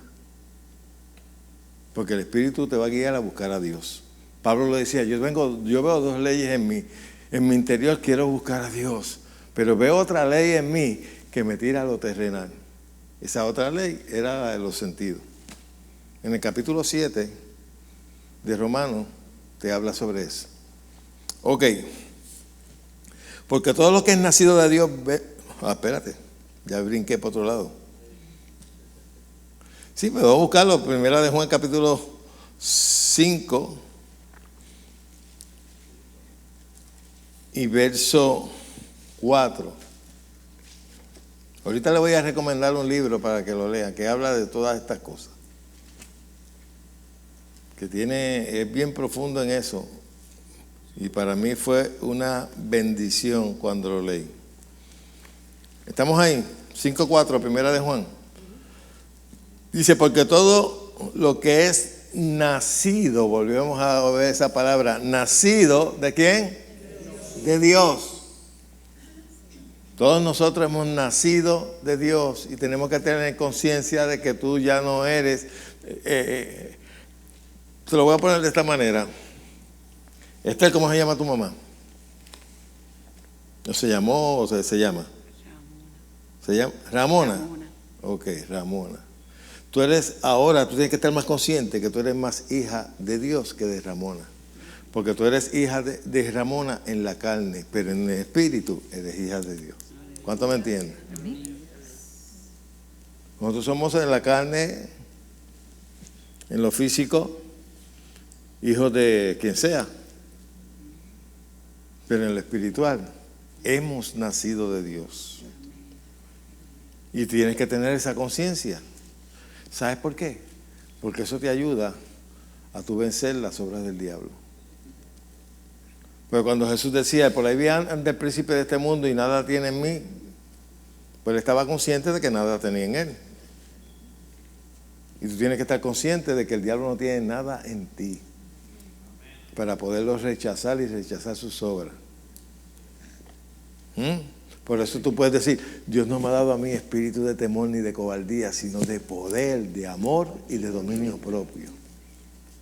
Porque el Espíritu te va a guiar a buscar a Dios. Pablo lo decía, yo veo 2 leyes en mí. En mi interior quiero buscar a Dios, pero veo otra ley en mí que me tira a lo terrenal. Esa otra ley era la de los sentidos. En el capítulo 7 de Romanos te habla sobre eso. Ok. Porque todo lo que es nacido de Dios espérate, ya brinqué por otro lado. Sí, me voy a buscarlo. Primera de Juan, capítulo 5 y verso 4. Ahorita le voy a recomendar un libro para que lo lean, que habla de todas estas cosas. Es bien profundo en eso. Y para mí fue una bendición cuando lo leí. ¿Estamos ahí? 5:4, primera de Juan. Dice, porque todo lo que es nacido, volvemos a ver esa palabra, nacido, ¿de quién? De Dios. Todos nosotros hemos nacido de Dios y tenemos que tener conciencia de que tú ya no eres. Te lo voy a poner de esta manera. Esther, ¿cómo se llama tu mamá? ¿No se llamó o se llama? ¿Se llama? ¿Ramona? Ramona. Ok, Ramona. Tú tienes que estar más consciente que tú eres más hija de Dios que de Ramona. Porque tú eres hija de Ramona en la carne, pero en el espíritu eres hija de Dios. ¿Cuánto me entienden? Nosotros somos en la carne, en lo físico, hijos de quien sea. Pero en lo espiritual, hemos nacido de Dios. Y tienes que tener esa conciencia. ¿Sabes por qué? Porque eso te ayuda a tu vencer las obras del diablo. Pero cuando Jesús decía, por ahí viene el príncipe de este mundo y nada tiene en mí, pues él estaba consciente de que nada tenía en él. Y tú tienes que estar consciente de que el diablo no tiene nada en ti para poderlo rechazar y rechazar sus obras. Por eso tú puedes decir, Dios no me ha dado a mí espíritu de temor ni de cobardía, sino de poder, de amor y de dominio propio.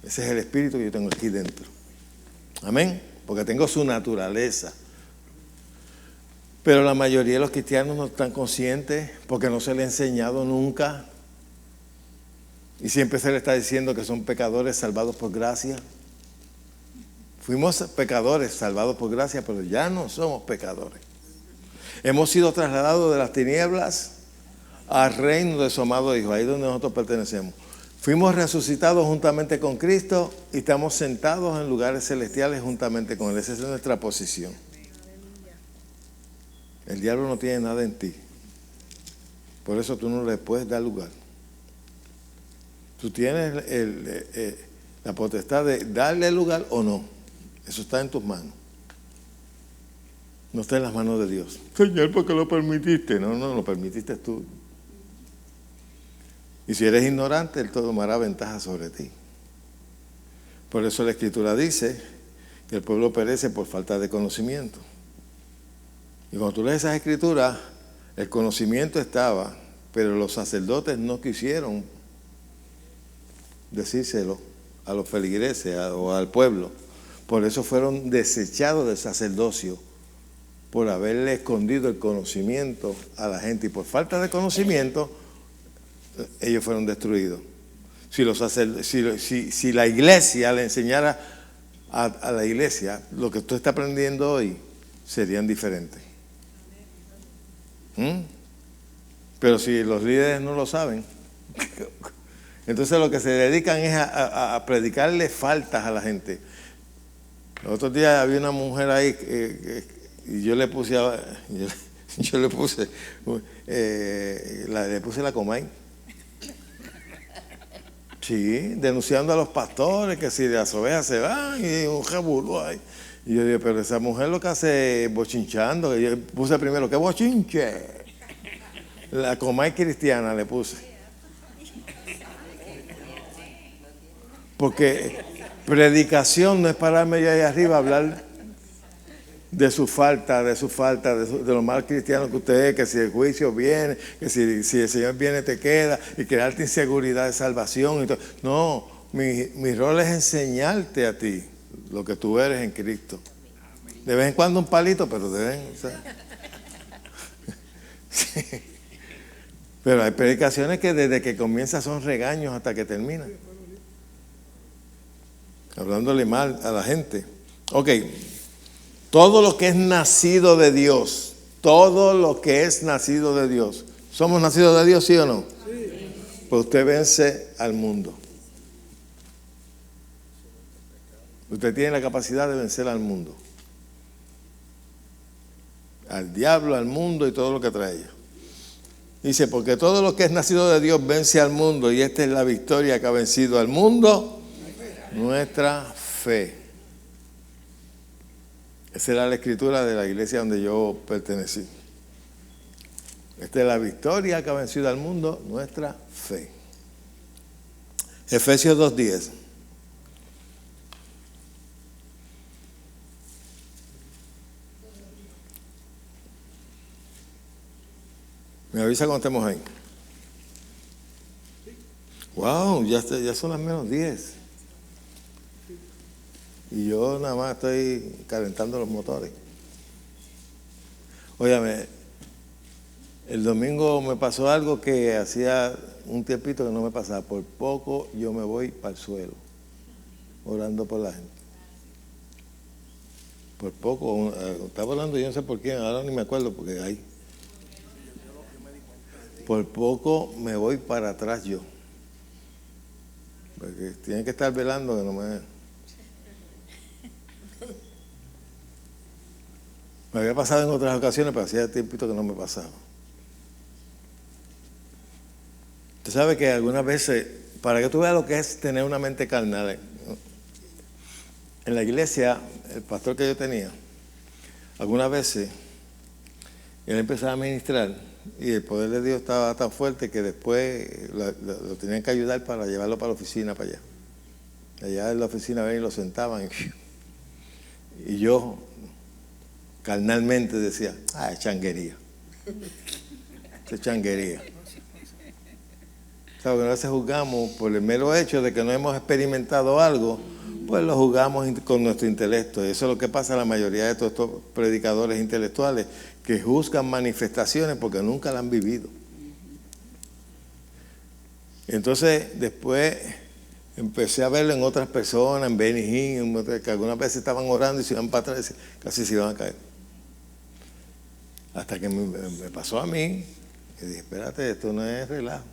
Ese es el espíritu que yo tengo aquí dentro. Amén. Porque tengo su naturaleza. Pero la mayoría de los cristianos no están conscientes porque no se les ha enseñado nunca. Y siempre se les está diciendo que son pecadores salvados por gracia. Fuimos pecadores salvados por gracia, pero ya no somos pecadores. Hemos sido trasladados de las tinieblas al reino de su amado Hijo, ahí donde nosotros pertenecemos. Fuimos resucitados juntamente con Cristo y estamos sentados en lugares celestiales juntamente con Él. Esa es nuestra posición. El diablo no tiene nada en ti. Por eso tú no le puedes dar lugar. Tú tienes la potestad de darle lugar o no. Eso está en tus manos. No está en las manos de Dios. Señor, ¿por qué lo permitiste? No, lo permitiste tú. Y si eres ignorante, Él tomará ventaja sobre ti. Por eso la Escritura dice que el pueblo perece por falta de conocimiento. Y cuando tú lees esas Escrituras, el conocimiento estaba, pero los sacerdotes no quisieron decírselo a los feligreses o al pueblo. Por eso fueron desechados del sacerdocio, por haberle escondido el conocimiento a la gente. Y por falta de conocimiento, ellos fueron destruidos. Si la iglesia le enseñara a la iglesia lo que tú estás aprendiendo hoy, serían diferentes. Pero si los líderes no lo saben, entonces lo que se dedican es a predicarle faltas a la gente. El otro día había una mujer ahí y yo le puse la Comay. Sí, denunciando a los pastores que si las ovejas se van y un revolú ahí. Y yo digo, pero esa mujer lo que hace es bochinchando. Y yo puse primero, ¿qué bochinche? La Comay cristiana le puse. Porque predicación no es pararme yo ahí arriba a hablar de su falta, de lo mal cristiano que usted es, que si el juicio viene, que si el Señor viene te queda, y crearte inseguridad de salvación. Y todo. No, mi rol es enseñarte a ti lo que tú eres en Cristo. De vez en cuando un palito, pero de vez en cuando. Sí. Pero hay predicaciones que desde que comienza son regaños hasta que termina. Hablándole mal a la gente. Ok. Todo lo que es nacido de Dios. Todo lo que es nacido de Dios. ¿Somos nacidos de Dios, sí o no? Sí. Pues usted vence al mundo. Usted tiene la capacidad de vencer al mundo. Al diablo, al mundo y todo lo que trae ella. Dice, porque todo lo que es nacido de Dios vence al mundo, y esta es la victoria que ha vencido al mundo, nuestra fe. Esa era la escritura de la iglesia donde yo pertenecí. Esta es la victoria que ha vencido al mundo, nuestra fe. Efesios 2:10. Me avisa cuando estemos ahí. Wow, ya son las -10. Y yo nada más estoy calentando los motores. Óyame, el domingo me pasó algo que hacía un tiempito que no me pasaba. Por poco yo me voy para el suelo, orando por la gente. Por poco, estaba hablando, yo no sé por quién, ahora ni me acuerdo porque hay. Por poco me voy para atrás yo. Porque tienen que estar velando que no me... Me había pasado en otras ocasiones, pero hacía tiempito que no me pasaba. Usted sabe que algunas veces, para que tú veas lo que es tener una mente carnal, en la iglesia, el pastor que yo tenía, algunas veces, él empezaba a ministrar, y el poder de Dios estaba tan fuerte que después lo tenían que ayudar para llevarlo para la oficina, para allá. Allá en la oficina ven y lo sentaban. Y yo carnalmente decía, es changuería. Es changuería. ¿Sabes? Que a veces juzgamos por el mero hecho de que no hemos experimentado algo, pues lo juzgamos con nuestro intelecto. Y eso es lo que pasa a la mayoría de todos estos predicadores intelectuales, que juzgan manifestaciones porque nunca la han vivido. Entonces, después empecé a verlo en otras personas, en Benny Hinn, que algunas veces estaban orando y se iban para atrás, casi se iban a caer. Hasta que me pasó a mí, y dije, espérate, esto no es relajo.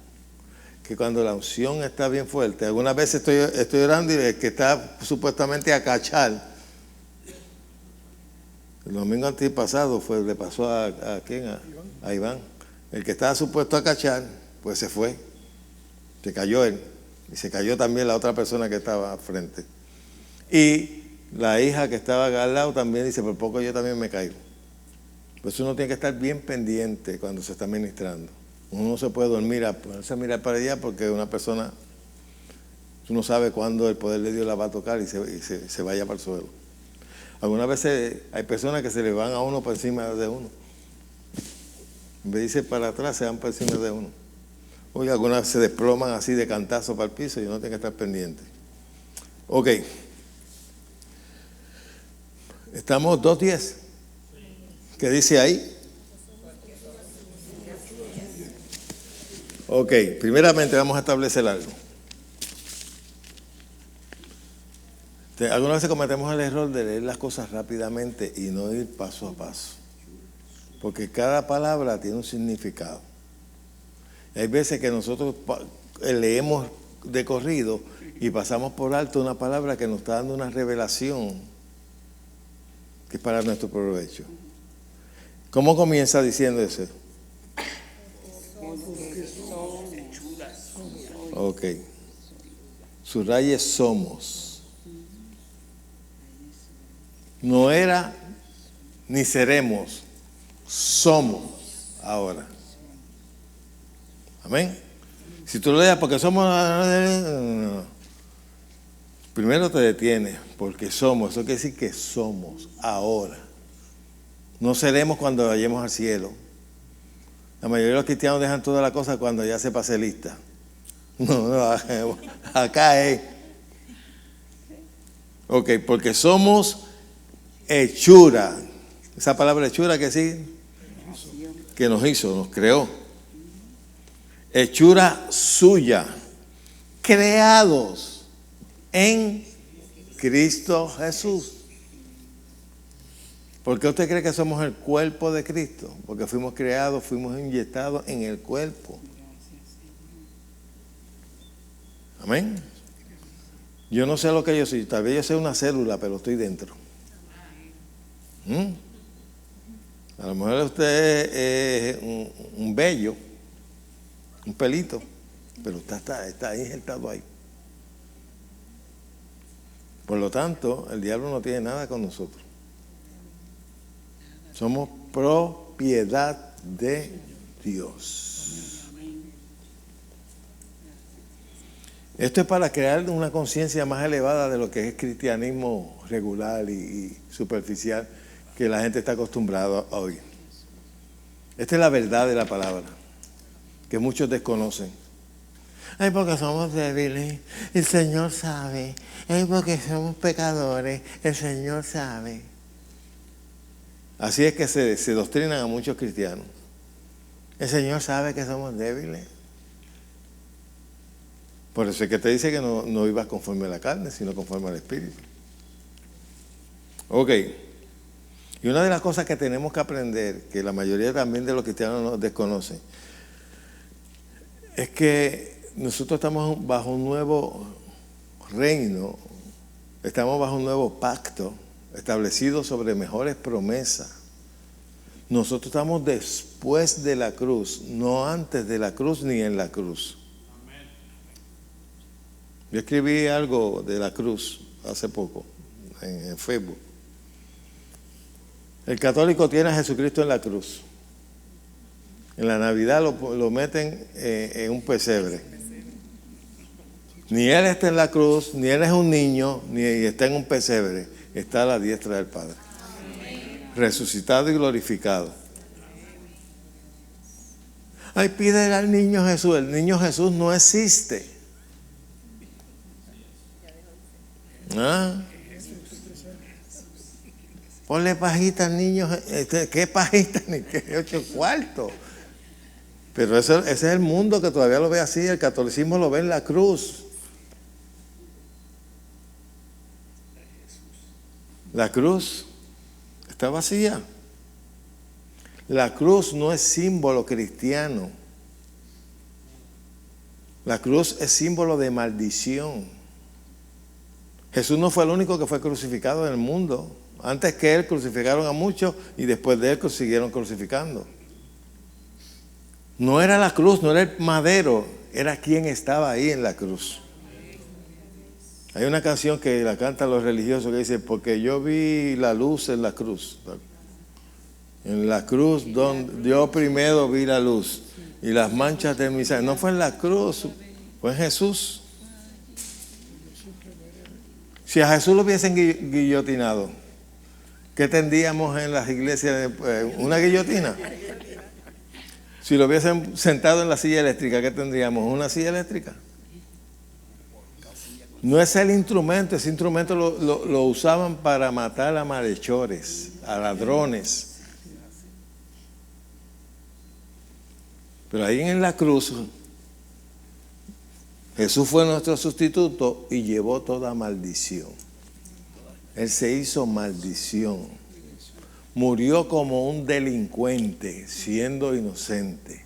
Que cuando la unción está bien fuerte, algunas veces estoy orando y el que está supuestamente a cachar. El domingo antepasado le pasó a ¿quién? A Iván. El que estaba supuesto a cachar, pues se fue. Se cayó él. Y se cayó también la otra persona que estaba al frente. Y la hija que estaba al lado también dice, por poco yo también me caigo. Por eso uno tiene que estar bien pendiente cuando se está ministrando. Uno no se puede dormir, ponerse a mirar para allá, porque una persona, tú no sabes cuándo el poder de Dios la va a tocar y se vaya para el suelo. Algunas veces hay personas que se le van a uno por encima de uno. En vez de irse para atrás, se van por encima de uno. Oye, algunas veces se desploman así de cantazo para el piso y uno tiene que estar pendiente. Ok. Estamos 2:10. ¿Qué dice ahí? Ok, primeramente vamos a establecer algo. Algunas veces cometemos el error de leer las cosas rápidamente y no ir paso a paso. Porque cada palabra tiene un significado. Hay veces que nosotros leemos de corrido y pasamos por alto una palabra que nos está dando una revelación que es para nuestro provecho. ¿Cómo comienza diciendo eso? Ok. Subraye somos. No era ni seremos, somos ahora. Amén. Si tú lo leas porque somos, primero te detienes, porque somos, eso quiere decir que somos ahora. No seremos cuando vayamos al cielo. La mayoría de los cristianos dejan toda la cosa cuando ya se pase lista. No, acá es. Ok, porque somos hechura. Esa palabra hechura que sí, que nos hizo, nos creó. Hechura suya, creados en Cristo Jesús. ¿Por qué usted cree que somos el cuerpo de Cristo? Porque fuimos creados, fuimos inyectados en el cuerpo. Amén. Yo no sé lo que yo soy, tal vez yo soy una célula, pero estoy dentro. A lo mejor usted es un vello, un pelito, pero está ahí injertado ahí. Por lo tanto, el diablo no tiene nada con nosotros. Somos propiedad de Dios. Esto es para crear una conciencia más elevada de lo que es cristianismo regular y superficial que la gente está acostumbrada a oír. Esta es la verdad de la palabra, que muchos desconocen. Ay, porque somos débiles, el Señor sabe. Ay, porque somos pecadores, el Señor sabe. Así es que se doctrinan a muchos cristianos. El Señor sabe que somos débiles. Por eso es que te dice que no vivas conforme a la carne, sino conforme al Espíritu. Ok. Y una de las cosas que tenemos que aprender, que la mayoría también de los cristianos nos desconocen, es que nosotros estamos bajo un nuevo reino, estamos bajo un nuevo pacto establecido sobre mejores promesas. Nosotros estamos después de la cruz, no antes de la cruz ni en la cruz. Yo escribí algo de la cruz hace poco en Facebook. El católico tiene a Jesucristo en la cruz. En la Navidad lo meten en un pesebre. Ni él está en la cruz, ni él es un niño, ni está en un pesebre. Está a la diestra del Padre. Resucitado y glorificado. Ay, pídele al niño Jesús. El niño Jesús no existe. ¿Ah? Ponle pajita al niño. ¿Qué pajita? Ni qué 8 cuartos. Pero ese es el mundo que todavía lo ve así. El catolicismo lo ve en la cruz. La cruz está vacía. La cruz no es símbolo cristiano. La cruz es símbolo de maldición. Jesús no fue el único que fue crucificado en el mundo. Antes que él crucificaron a muchos y después de él siguieron crucificando. No era la cruz, no era el madero, era quien estaba ahí en la cruz. Hay una canción que la cantan los religiosos que dice, porque yo vi la luz en la cruz. En la cruz donde yo primero vi la luz y las manchas de mi sangre. No fue en la cruz, fue en Jesús. Si a Jesús lo hubiesen guillotinado, ¿qué tendríamos en las iglesias? ¿Una guillotina? Si lo hubiesen sentado en la silla eléctrica, ¿qué tendríamos? ¿Una silla eléctrica? No es el instrumento, ese instrumento lo usaban para matar a malhechores, a ladrones. Pero ahí en la cruz, Jesús fue nuestro sustituto y llevó toda maldición. Él se hizo maldición. Murió como un delincuente, siendo inocente.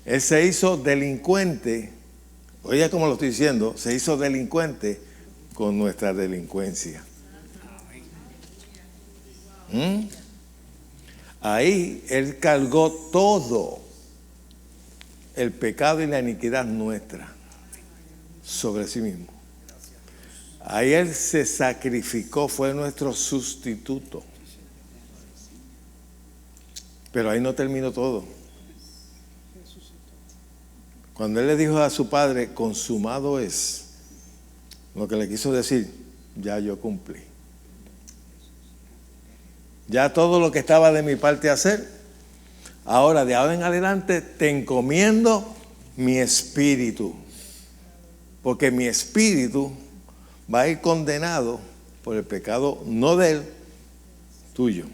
Él se hizo delincuente. Oye, como lo estoy diciendo, se hizo delincuente con nuestra delincuencia. Ahí Él cargó todo el pecado y la iniquidad nuestra sobre sí mismo. Ahí Él se sacrificó, fue nuestro sustituto. Pero ahí no terminó todo. Cuando Él le dijo a su Padre, consumado es, lo que le quiso decir, ya yo cumplí. Ya todo lo que estaba de mi parte a hacer, ahora de ahora en adelante te encomiendo mi espíritu. Porque mi espíritu va a ir condenado por el pecado, no de él, tuyo.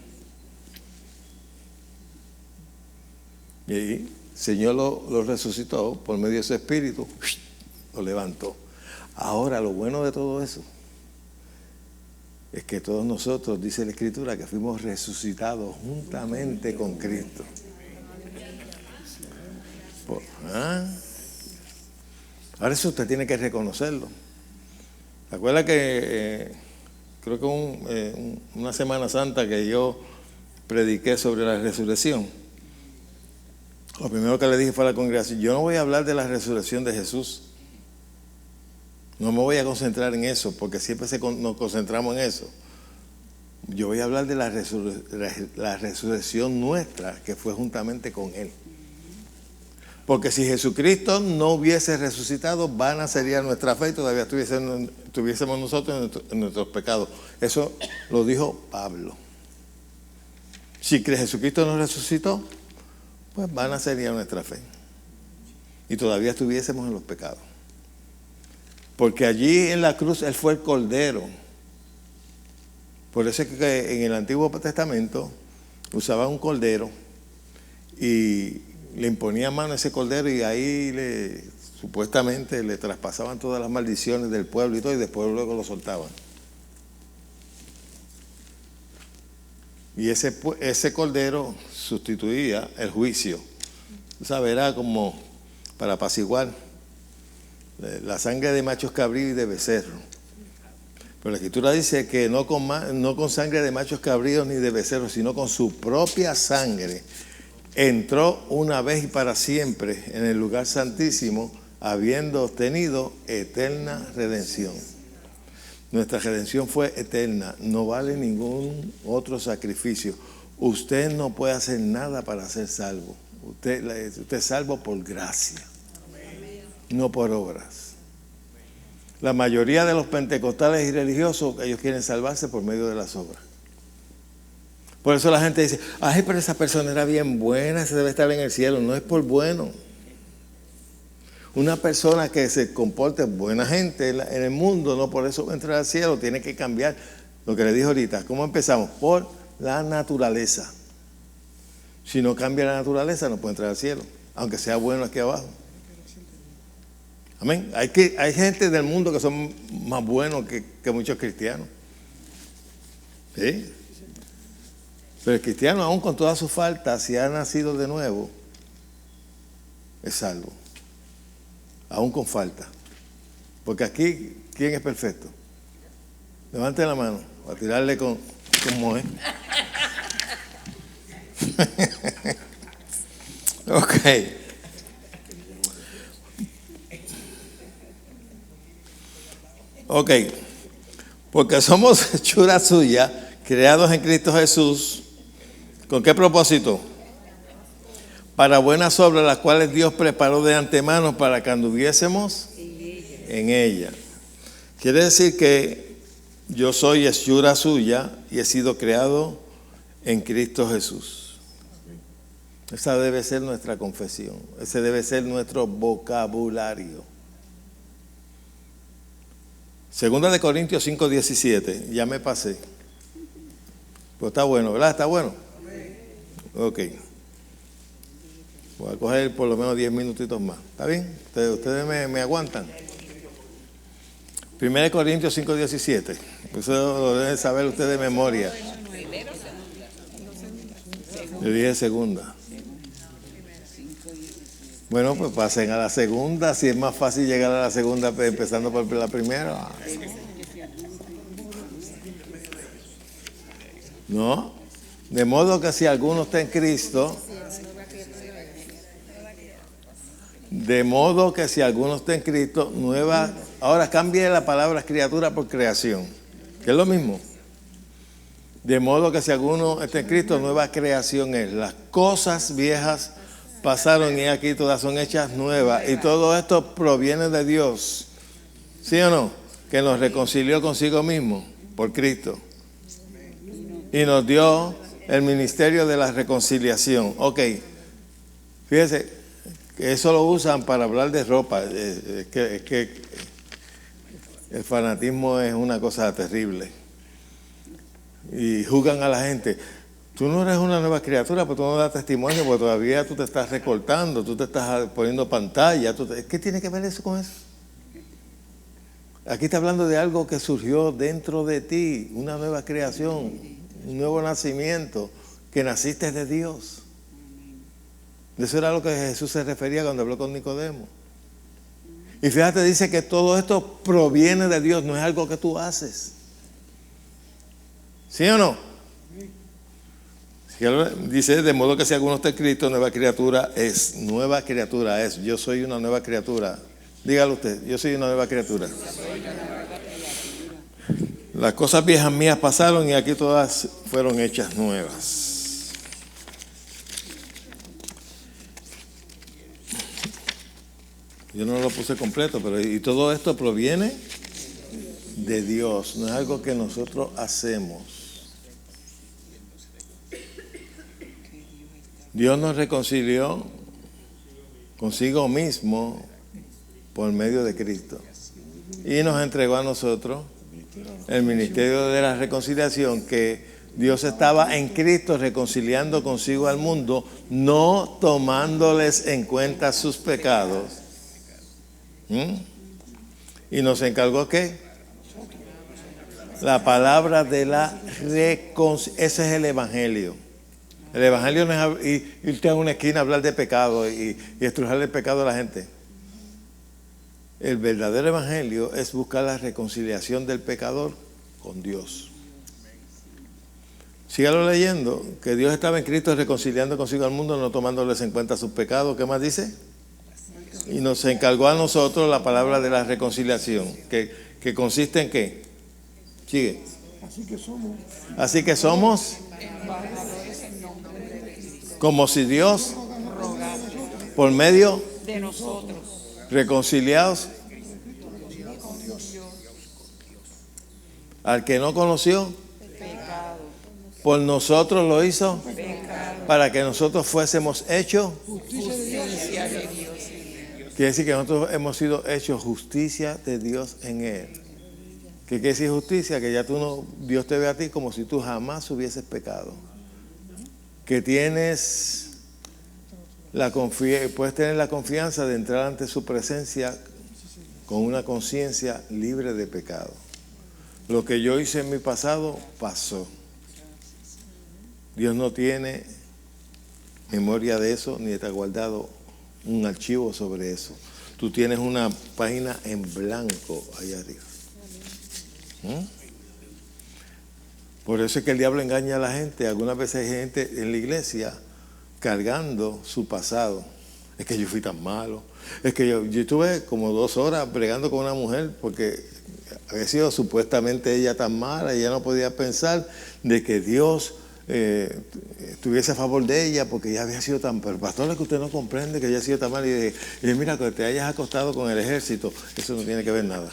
Y el Señor lo resucitó por medio de su espíritu, lo levantó. Ahora, lo bueno de todo eso es que todos nosotros, dice la Escritura, que fuimos resucitados juntamente con Cristo. Ahora eso usted tiene que reconocerlo. ¿Se acuerda que creo que una Semana Santa que yo prediqué sobre la resurrección? Lo primero que le dije fue a la congregación: yo no voy a hablar de la resurrección de Jesús. No me voy a concentrar en eso, porque siempre nos concentramos en eso. Yo voy a hablar de la resurrección nuestra, que fue juntamente con Él. Porque si Jesucristo no hubiese resucitado, vana sería nuestra fe y todavía estuviésemos nosotros en nuestros pecados. Eso lo dijo Pablo. Si Jesucristo no resucitó, pues vana sería nuestra fe y todavía estuviésemos en los pecados. Porque allí en la cruz Él fue el Cordero. Por eso es que en el Antiguo Testamento usaban un cordero y le imponían mano a ese cordero, y ahí supuestamente le traspasaban todas las maldiciones del pueblo y todo, y después luego lo soltaban. Y ese cordero sustituía el juicio. O sea, era como para apaciguar la sangre de machos cabríos y de becerro. Pero la Escritura dice que no con sangre de machos cabríos ni de becerros, sino con su propia sangre entró una vez y para siempre en el lugar santísimo, habiendo obtenido eterna redención. Nuestra redención fue eterna, no vale ningún otro sacrificio. Usted no puede hacer nada para ser salvo. Usted es salvo por gracia, no por obras. La mayoría de los pentecostales y religiosos, ellos quieren salvarse por medio de las obras. Por eso la gente dice: ay, pero esa persona era bien buena, se debe estar en el cielo. No es por bueno. Una persona que se comporte buena gente en el mundo, no por eso va a entrar al cielo. Tiene que cambiar lo que le dije ahorita. ¿Cómo empezamos? Por la naturaleza. Si no cambia la naturaleza, no puede entrar al cielo, aunque sea bueno aquí abajo. Amén. Hay gente del mundo que son más buenos que muchos cristianos. ¿Sí? Pero el cristiano, aún con todas sus faltas, si ha nacido de nuevo, es salvo. Aún con falta. Porque aquí, ¿quién es perfecto? Levante la mano para tirarle con Moé. Ok. Ok. Porque somos hechura suya, creados en Cristo Jesús. ¿Con qué propósito? Para buenas obras, las cuales Dios preparó de antemano para que anduviésemos en ella. Quiere decir que yo soy hechura suya y he sido creado en Cristo Jesús. Esa debe ser nuestra confesión. Ese debe ser nuestro vocabulario. Segunda de Corintios 5:17. Ya me pasé. Pues está bueno, ¿verdad? ¿Está bueno? Ok. Voy a coger por lo menos 10 minutitos más. ¿Está bien? ¿Ustedes me aguantan? 1 Corintios 5:17. Eso lo deben saber ustedes de memoria. Yo dije segunda. Bueno, pues pasen a la segunda. Si es más fácil llegar a la segunda empezando por la primera. ¿No? De modo que si alguno está en Cristo, nueva. Ahora cambie la palabra criatura por creación, que es lo mismo. De modo que si alguno está en Cristo, nueva creación es. Las cosas viejas pasaron y aquí todas son hechas nuevas. Y todo esto proviene de Dios. ¿Sí o no? Que nos reconcilió consigo mismo por Cristo. Y nos dio el ministerio de la reconciliación. Ok. Fíjese que eso lo usan para hablar de ropa. Es que el fanatismo es una cosa terrible. y juzgan a la gente. Tú no eres una nueva criatura, pero tú no das testimonio porque todavía tú te estás recortando, tú te estás poniendo pantalla. ¿Qué tiene que ver eso con eso? Aquí está hablando de algo que surgió dentro de ti, una nueva creación, un nuevo nacimiento, que naciste de Dios. Eso era lo que Jesús se refería cuando habló con Nicodemo. Y fíjate, dice que todo esto proviene de Dios, no es algo que tú haces. ¿Sí o no? Dice, de modo que si alguno está escrito, nueva criatura es. Yo soy una nueva criatura. Dígalo usted, yo soy una nueva criatura. Las cosas viejas mías pasaron y aquí todas fueron hechas nuevas. Yo no lo puse completo, pero y todo esto proviene de Dios, no es algo que nosotros hacemos. Dios nos reconcilió consigo mismo por medio de Cristo y nos entregó a nosotros el ministerio de la reconciliación, que Dios estaba en Cristo reconciliando consigo al mundo, no tomándoles en cuenta sus pecados. Y nos encargó ¿qué? La palabra de la reconciliación. Ese es el Evangelio. El Evangelio no es irte a una esquina a hablar de pecado y estrujarle el pecado a la gente. El verdadero Evangelio es buscar la reconciliación del pecador con Dios. Sígalo leyendo, que Dios estaba en Cristo reconciliando consigo al mundo, no tomándoles en cuenta sus pecados. ¿Qué más dice? Y nos encargó a nosotros la palabra de la reconciliación, que consiste en ¿qué? Sigue. Así que somos como si Dios, por medio de nosotros, reconciliados, al que no conoció, pecado, por nosotros lo hizo, pecado, para que nosotros fuésemos hechos. justicia de Dios. Quiere decir que nosotros hemos sido hechos justicia de Dios en Él. ¿Qué quiere decir justicia? Que ya Dios te ve a ti como si tú jamás hubieses pecado. Que tienes puedes tener la confianza de entrar ante su presencia con una conciencia libre de pecado. Lo que yo hice en mi pasado, pasó. Dios no tiene memoria de eso, ni te ha guardado un archivo sobre eso. Tú tienes una página en blanco allá arriba. Por eso es que el diablo engaña a la gente. Algunas veces hay gente en la iglesia cargando su pasado. Es que yo fui tan malo. Es que yo estuve como 2 horas bregando con una mujer porque había sido supuestamente ella tan mala y ella no podía pensar de que Dios estuviese a favor de ella porque ella había sido tan... Pero pastor, es que usted no comprende que ella ha sido tan mala. Y dije, mira, que te hayas acostado con el ejército, eso no tiene que ver nada.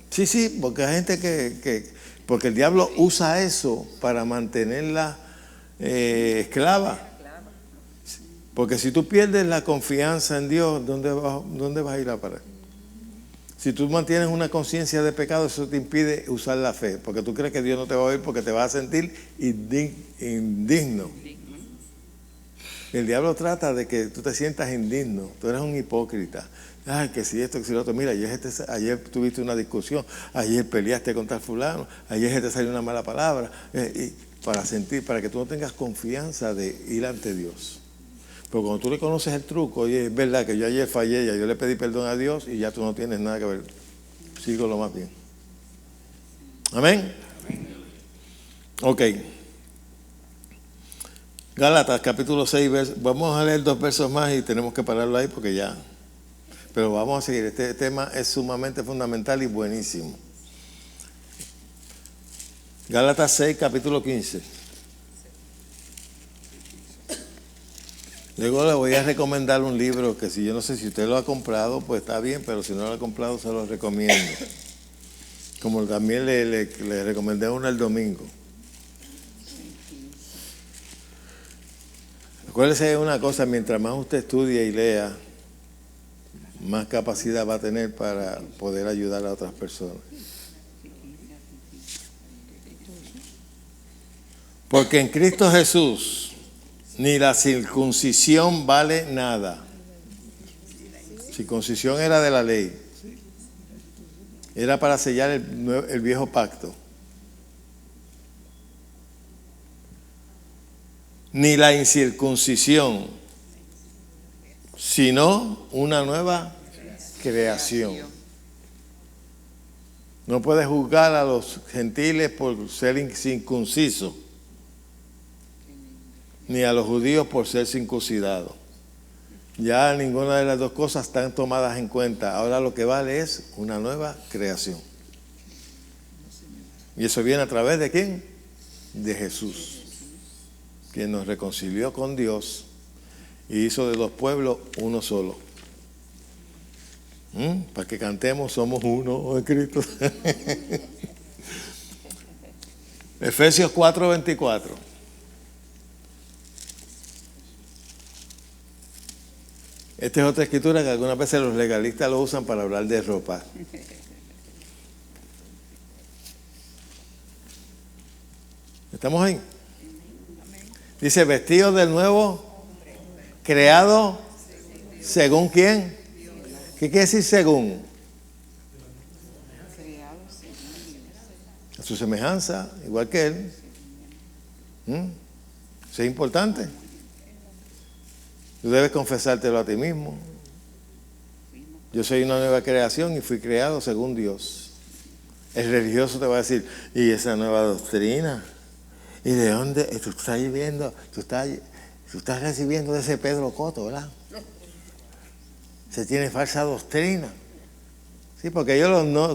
Sí, porque hay gente porque el diablo usa eso para mantenerla esclava. Porque si tú pierdes la confianza en Dios, ¿dónde vas a ir a parar? Si tú mantienes una conciencia de pecado, eso te impide usar la fe, porque tú crees que Dios no te va a oír porque te vas a sentir indigno. El diablo trata de que tú te sientas indigno. Tú eres un hipócrita. Ay, que si esto, que si lo otro. Mira, ayer tuviste una discusión, ayer peleaste contra fulano, ayer te salió una mala palabra. Y para que tú no tengas confianza de ir ante Dios. Pero cuando tú le conoces el truco, oye, es verdad que yo ayer fallé, yo le pedí perdón a Dios y ya tú no tienes nada que ver. Sigo lo más bien. Amén. Ok. Gálatas, capítulo 6, vamos a leer 2 versos más y tenemos que pararlo ahí porque ya. Pero vamos a seguir. Este tema es sumamente fundamental y buenísimo. Gálatas 6, capítulo 15. Luego le voy a recomendar un libro que si yo no sé si usted lo ha comprado, pues está bien, pero si no lo ha comprado, se lo recomiendo. Como también le recomendé uno el domingo. Acuérdese de una cosa, mientras más usted estudie y lea, más capacidad va a tener para poder ayudar a otras personas. Porque en Cristo Jesús ni la circuncisión vale nada. Circuncisión era de la ley. Era para sellar el viejo pacto. Ni la incircuncisión, sino una nueva creación. No puedes juzgar a los gentiles por ser incircuncisos, ni a los judíos por ser circuncidados. Ya ninguna de las dos cosas están tomadas en cuenta. Ahora lo que vale es una nueva creación. Y eso viene a través de ¿quién? De Jesús, quien nos reconcilió con Dios y hizo de dos pueblos uno solo. Para que cantemos, somos uno en Cristo. Efesios 4:24. Esta es otra escritura que algunas veces los legalistas lo usan para hablar de ropa. ¿Estamos ahí? Dice, vestidos del nuevo, creado según quién. ¿Qué quiere decir según? A su semejanza, igual que él. Eso es importante. Tú debes confesártelo a ti mismo. Yo soy una nueva creación y fui creado según Dios. El religioso te va a decir, ¿y esa nueva doctrina? ¿Y de dónde? Tú estás viviendo, tú estás recibiendo de ese Pedro Coto, ¿verdad? Se tiene falsa doctrina. Sí, porque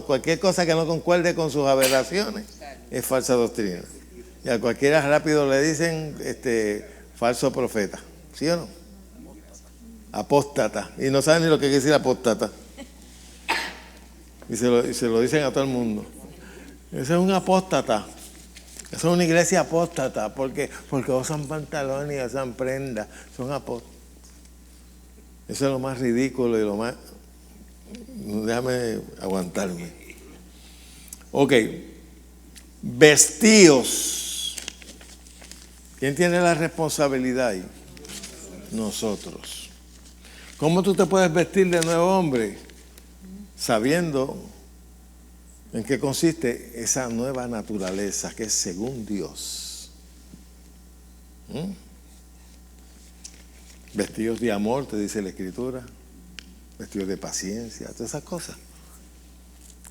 cualquier cosa que no concuerde con sus aberraciones es falsa doctrina. Y a cualquiera rápido le dicen falso profeta. ¿Sí o no? Apóstata. Y no saben ni lo que quiere decir apóstata. Y se lo dicen a todo el mundo. Ese es un apóstata. Eso es una iglesia apóstata. Porque usan pantalones y usan prendas. Son apóstatas. Eso es lo más ridículo y lo más... Déjame aguantarme. Ok. Vestíos. ¿Quién tiene la responsabilidad ahí? Nosotros. ¿Cómo tú te puedes vestir de nuevo hombre? Sabiendo en qué consiste esa nueva naturaleza que es según Dios. Vestidos de amor, te dice la Escritura. Vestidos de paciencia, todas esas cosas.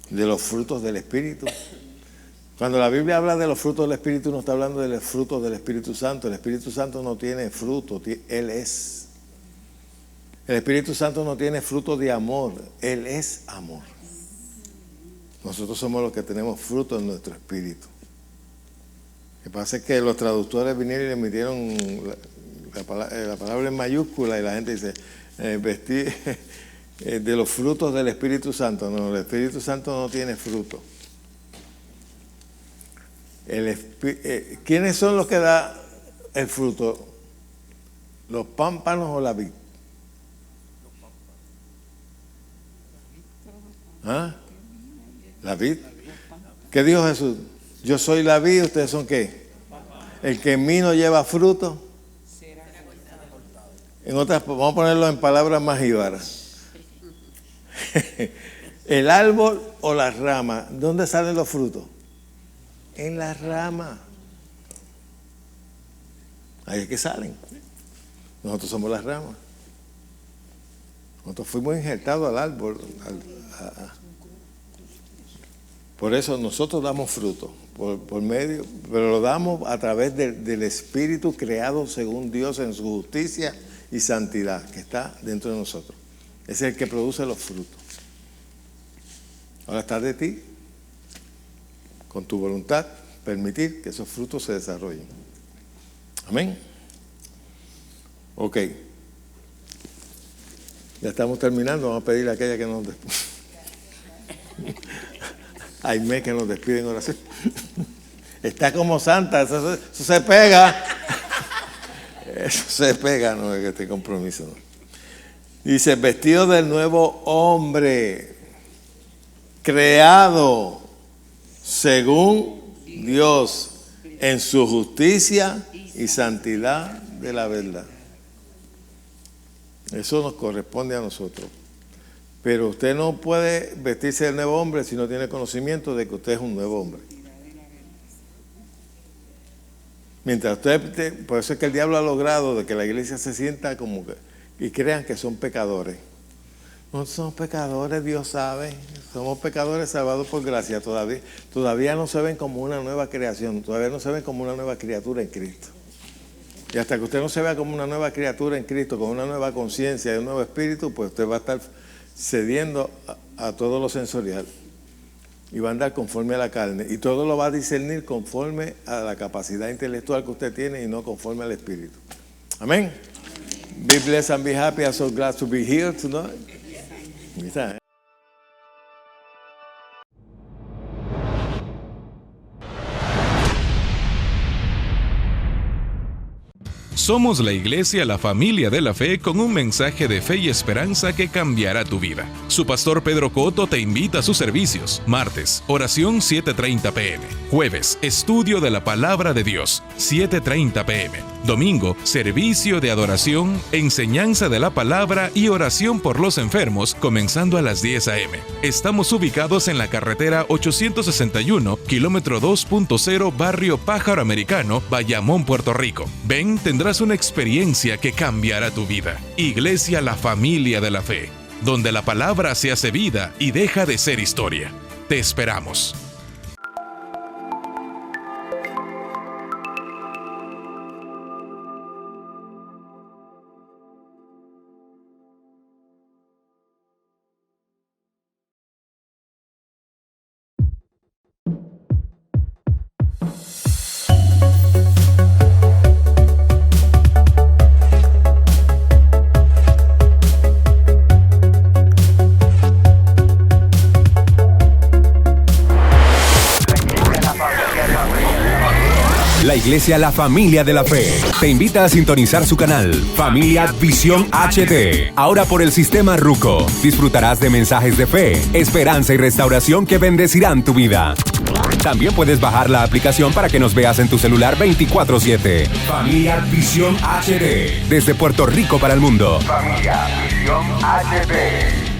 De los frutos del Espíritu. Cuando la Biblia habla de los frutos del Espíritu, no está hablando de los frutos del Espíritu Santo. El Espíritu Santo no tiene fruto, Él es. El Espíritu Santo no tiene fruto de amor, Él es amor. Nosotros somos los que tenemos fruto en nuestro espíritu. Lo que pasa es que los traductores vinieron y le metieron la palabra en mayúscula y la gente dice, vestir de los frutos del Espíritu Santo. No, el Espíritu Santo no tiene fruto. ¿Quiénes son los que dan el fruto? ¿Los pámpanos o la vid? ¿Ah? La vid. ¿Qué dijo Jesús? Yo soy la vid, ¿ustedes son qué? El que en mí no lleva fruto. En otras, vamos a ponerlo en palabras más jíbaras. El árbol o la rama, ¿dónde salen los frutos? En la rama. Ahí es que salen. Nosotros somos las ramas. Nosotros fuimos injertados al árbol. Por eso nosotros damos fruto, por medio, pero lo damos a través del Espíritu creado según Dios en su justicia y santidad, que está dentro de nosotros. Ese es el que produce los frutos. Ahora está de ti, con tu voluntad, permitir que esos frutos se desarrollen. Amén. Ok. Ya estamos terminando, vamos a pedirle a aquella que nos despide. Aimé que nos despide en oración. Está como santa, eso se pega. Eso se pega, no es este compromiso. ¿No? Dice, vestido del nuevo hombre, creado según Dios, en su justicia y santidad de la verdad. Eso nos corresponde a nosotros. Pero usted no puede vestirse de nuevo hombre si no tiene conocimiento de que usted es un nuevo hombre. Mientras usted, por eso es que el diablo ha logrado de que la iglesia se sienta como que, y crean que son pecadores. No somos pecadores, Dios sabe. Somos pecadores salvados por gracia. Todavía no se ven como una nueva creación. Todavía no se ven como una nueva criatura en Cristo. Y hasta que usted no se vea como una nueva criatura en Cristo, con una nueva conciencia y un nuevo espíritu, pues usted va a estar cediendo a todo lo sensorial. Y va a andar conforme a la carne. Y todo lo va a discernir conforme a la capacidad intelectual que usted tiene y no conforme al espíritu. Amén. Be blessed and be happy. I'm so glad to be here tonight. Somos la iglesia, la familia de la fe, con un mensaje de fe y esperanza que cambiará tu vida. Su pastor Pedro Cotto te invita a sus servicios. Martes, oración 7:30 p.m. Jueves, estudio de la palabra de Dios, 7:30 p.m. Domingo, servicio de adoración, enseñanza de la palabra y oración por los enfermos, comenzando a las 10 a.m. Estamos ubicados en la carretera 861, kilómetro 2.0, barrio Pájaro Americano, Bayamón, Puerto Rico. Ven, tendrás una experiencia que cambiará tu vida. Iglesia La Familia de la Fe, donde la palabra se hace vida y deja de ser historia. Te esperamos. La Iglesia La Familia de la Fe te invita a sintonizar su canal Familia Visión HD. Ahora por el sistema Ruco disfrutarás de mensajes de fe, esperanza y restauración que bendecirán tu vida. También puedes bajar la aplicación para que nos veas en tu celular 24/7. Familia Visión HD. Desde Puerto Rico para el mundo. Familia Visión HD.